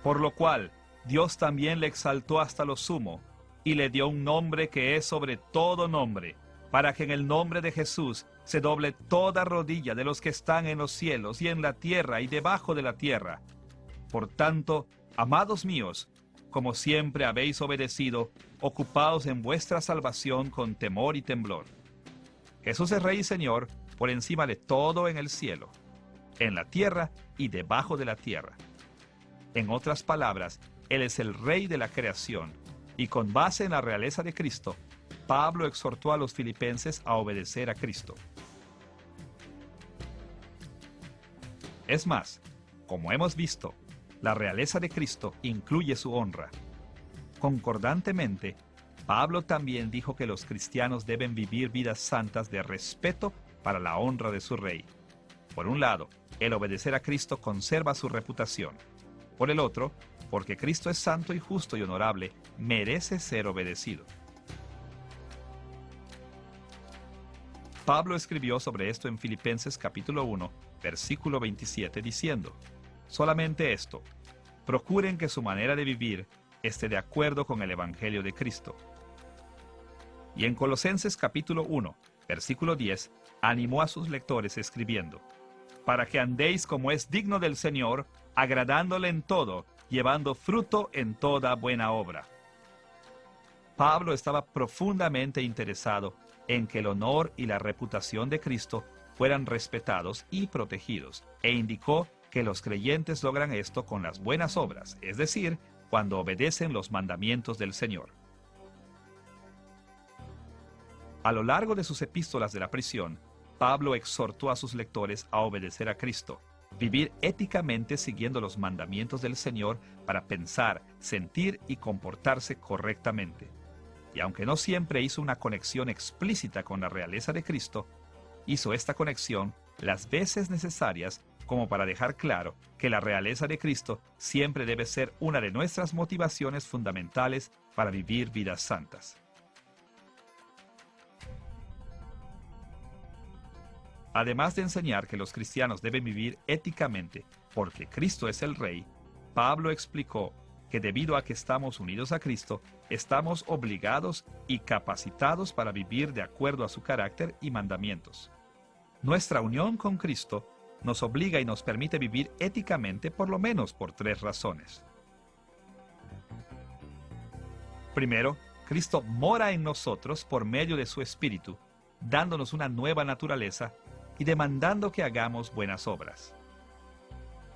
B: Por lo cual, Dios también le exaltó hasta lo sumo, y le dio un nombre que es sobre todo nombre, para que en el nombre de Jesús se doble toda rodilla de los que están en los cielos y en la tierra y debajo de la tierra. Por tanto, amados míos, como siempre habéis obedecido, ocupaos en vuestra salvación con temor y temblor. Jesús es Rey y Señor por encima de todo en el cielo, en la tierra y debajo de la tierra. En otras palabras, Él es el Rey de la creación, y con base en la realeza de Cristo, Pablo exhortó a los filipenses a obedecer a Cristo. Es más, como hemos visto, la realeza de Cristo incluye su honra. Concordantemente, Pablo también dijo que los cristianos deben vivir vidas santas de respeto para la honra de su Rey. Por un lado, el obedecer a Cristo conserva su reputación. Por el otro, porque Cristo es santo y justo y honorable, merece ser obedecido. Pablo escribió sobre esto en Filipenses capítulo 1, versículo 27, diciendo: solamente esto, procuren que su manera de vivir esté de acuerdo con el Evangelio de Cristo. Y en Colosenses capítulo 1, versículo 10, animó a sus lectores escribiendo: para que andéis como es digno del Señor, agradándole en todo, llevando fruto en toda buena obra. Pablo estaba profundamente interesado en que el honor y la reputación de Cristo fueran respetados y protegidos, e indicó que los creyentes logran esto con las buenas obras, es decir, cuando obedecen los mandamientos del Señor. A lo largo de sus epístolas de la prisión, Pablo exhortó a sus lectores a obedecer a Cristo, vivir éticamente siguiendo los mandamientos del Señor para pensar, sentir y comportarse correctamente. Y aunque no siempre hizo una conexión explícita con la realeza de Cristo, hizo esta conexión las veces necesarias como para dejar claro que la realeza de Cristo siempre debe ser una de nuestras motivaciones fundamentales para vivir vidas santas. Además de enseñar que los cristianos deben vivir éticamente porque Cristo es el Rey, Pablo explicó que debido a que estamos unidos a Cristo, estamos obligados y capacitados para vivir de acuerdo a su carácter y mandamientos. Nuestra unión con Cristo nos obliga y nos permite vivir éticamente por lo menos por 3 razones. Primero, Cristo mora en nosotros por medio de su Espíritu, dándonos una nueva naturaleza y demandando que hagamos buenas obras.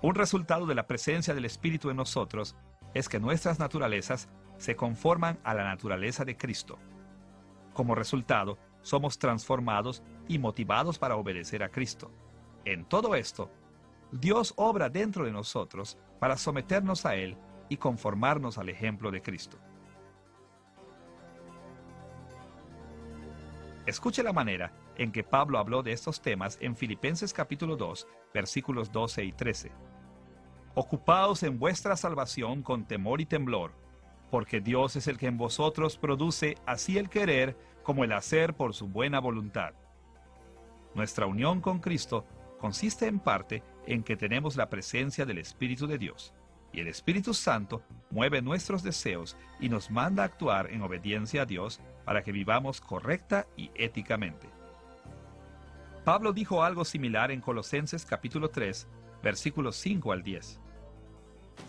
B: Un resultado de la presencia del Espíritu en nosotros es que nuestras naturalezas se conforman a la naturaleza de Cristo. Como resultado, somos transformados y motivados para obedecer a Cristo. En todo esto, Dios obra dentro de nosotros para someternos a Él y conformarnos al ejemplo de Cristo. Escuche la manera en que Pablo habló de estos temas en Filipenses capítulo 2, versículos 12 y 13. Ocupaos en vuestra salvación con temor y temblor, porque Dios es el que en vosotros produce así el querer como el hacer por su buena voluntad. Nuestra unión con Cristo consiste en parte en que tenemos la presencia del Espíritu de Dios, y el Espíritu Santo mueve nuestros deseos y nos manda a actuar en obediencia a Dios para que vivamos correcta y éticamente. Pablo dijo algo similar en Colosenses capítulo 3, versículos 5 al 10.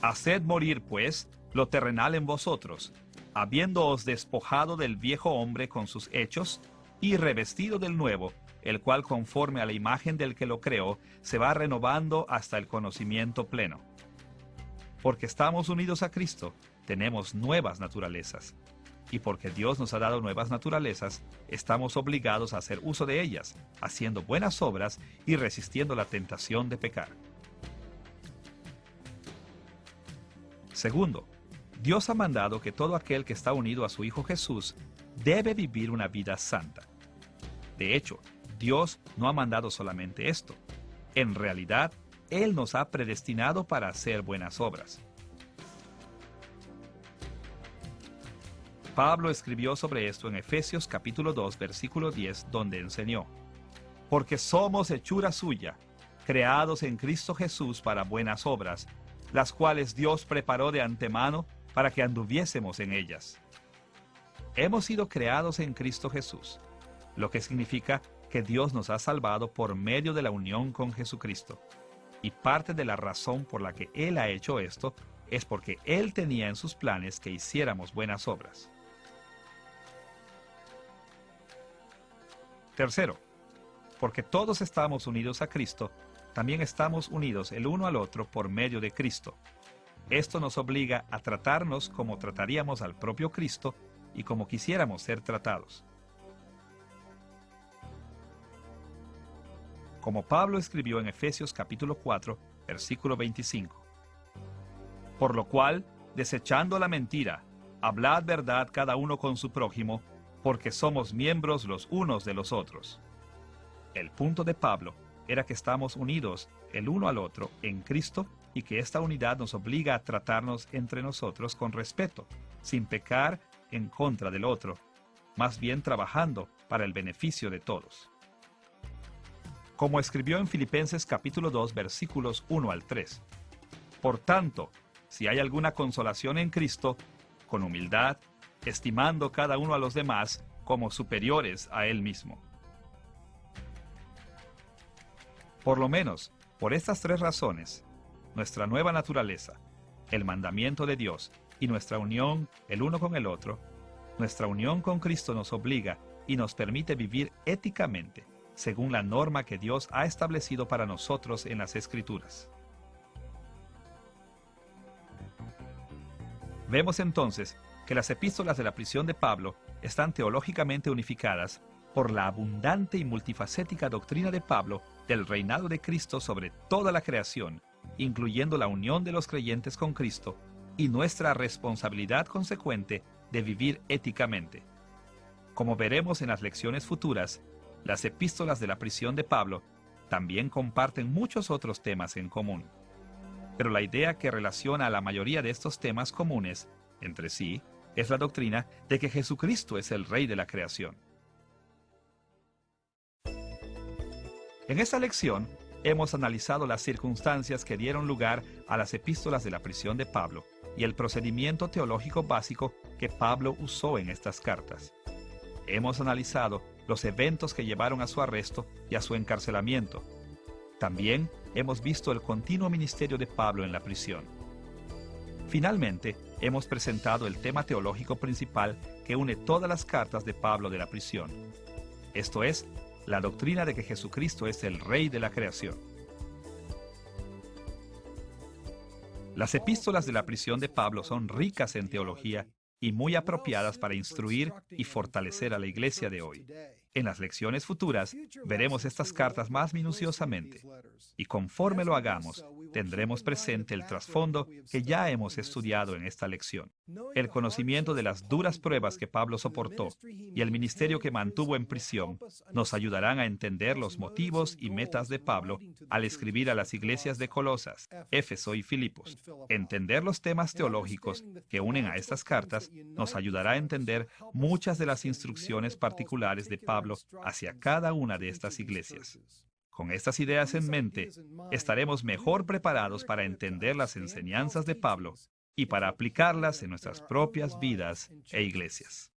B: Haced morir, pues, lo terrenal en vosotros, habiéndoos despojado del viejo hombre con sus hechos, y revestido del nuevo, el cual conforme a la imagen del que lo creó, se va renovando hasta el conocimiento pleno. Porque estamos unidos a Cristo, tenemos nuevas naturalezas. Y porque Dios nos ha dado nuevas naturalezas, estamos obligados a hacer uso de ellas, haciendo buenas obras y resistiendo la tentación de pecar. Segundo, Dios ha mandado que todo aquel que está unido a su Hijo Jesús debe vivir una vida santa. De hecho, Dios no ha mandado solamente esto. En realidad, Él nos ha predestinado para hacer buenas obras. Pablo escribió sobre esto en Efesios capítulo 2, versículo 10, donde enseñó: porque somos hechura suya, creados en Cristo Jesús para buenas obras, las cuales Dios preparó de antemano para que anduviésemos en ellas. Hemos sido creados en Cristo Jesús, lo que significa que Dios nos ha salvado por medio de la unión con Jesucristo. Y parte de la razón por la que Él ha hecho esto es porque Él tenía en sus planes que hiciéramos buenas obras. Tercero, porque todos estamos unidos a Cristo, también estamos unidos el uno al otro por medio de Cristo. Esto nos obliga a tratarnos como trataríamos al propio Cristo y como quisiéramos ser tratados. Como Pablo escribió en Efesios capítulo 4, versículo 25. Por lo cual, desechando la mentira, hablad verdad cada uno con su prójimo, porque somos miembros los unos de los otros. El punto de Pablo era que estamos unidos el uno al otro en Cristo y que esta unidad nos obliga a tratarnos entre nosotros con respeto, sin pecar en contra del otro, más bien trabajando para el beneficio de todos. Como escribió en Filipenses capítulo 2, versículos 1 al 3. Por tanto, si hay alguna consolación en Cristo, con humildad, estimando cada uno a los demás como superiores a él mismo. Por lo menos, por estas tres razones, nuestra nueva naturaleza, el mandamiento de Dios y nuestra unión el uno con el otro, nuestra unión con Cristo nos obliga y nos permite vivir éticamente, según la norma que Dios ha establecido para nosotros en las Escrituras. Vemos entonces que las epístolas de la prisión de Pablo están teológicamente unificadas por la abundante y multifacética doctrina de Pablo del reinado de Cristo sobre toda la creación, incluyendo la unión de los creyentes con Cristo y nuestra responsabilidad consecuente de vivir éticamente. Como veremos en las lecciones futuras, las epístolas de la prisión de Pablo también comparten muchos otros temas en común. Pero la idea que relaciona a la mayoría de estos temas comunes entre sí es la doctrina de que Jesucristo es el Rey de la creación. En esta lección hemos analizado las circunstancias que dieron lugar a las epístolas de la prisión de Pablo y el procedimiento teológico básico que Pablo usó en estas cartas. Hemos analizado los eventos que llevaron a su arresto y a su encarcelamiento. También hemos visto el continuo ministerio de Pablo en la prisión. Finalmente, hemos presentado el tema teológico principal que une todas las cartas de Pablo de la prisión. Esto es, la doctrina de que Jesucristo es el Rey de la creación. Las epístolas de la prisión de Pablo son ricas en teología y muy apropiadas para instruir y fortalecer a la iglesia de hoy. En las lecciones futuras veremos estas cartas más minuciosamente, y conforme lo hagamos, tendremos presente el trasfondo que ya hemos estudiado en esta lección. El conocimiento de las duras pruebas que Pablo soportó y el ministerio que mantuvo en prisión nos ayudarán a entender los motivos y metas de Pablo al escribir a las iglesias de Colosas, Éfeso y Filipos. Entender los temas teológicos que unen a estas cartas nos ayudará a entender muchas de las instrucciones particulares de Pablo hacia cada una de estas iglesias. Con estas ideas en mente, estaremos mejor preparados para entender las enseñanzas de Pablo y para aplicarlas en nuestras propias vidas e iglesias.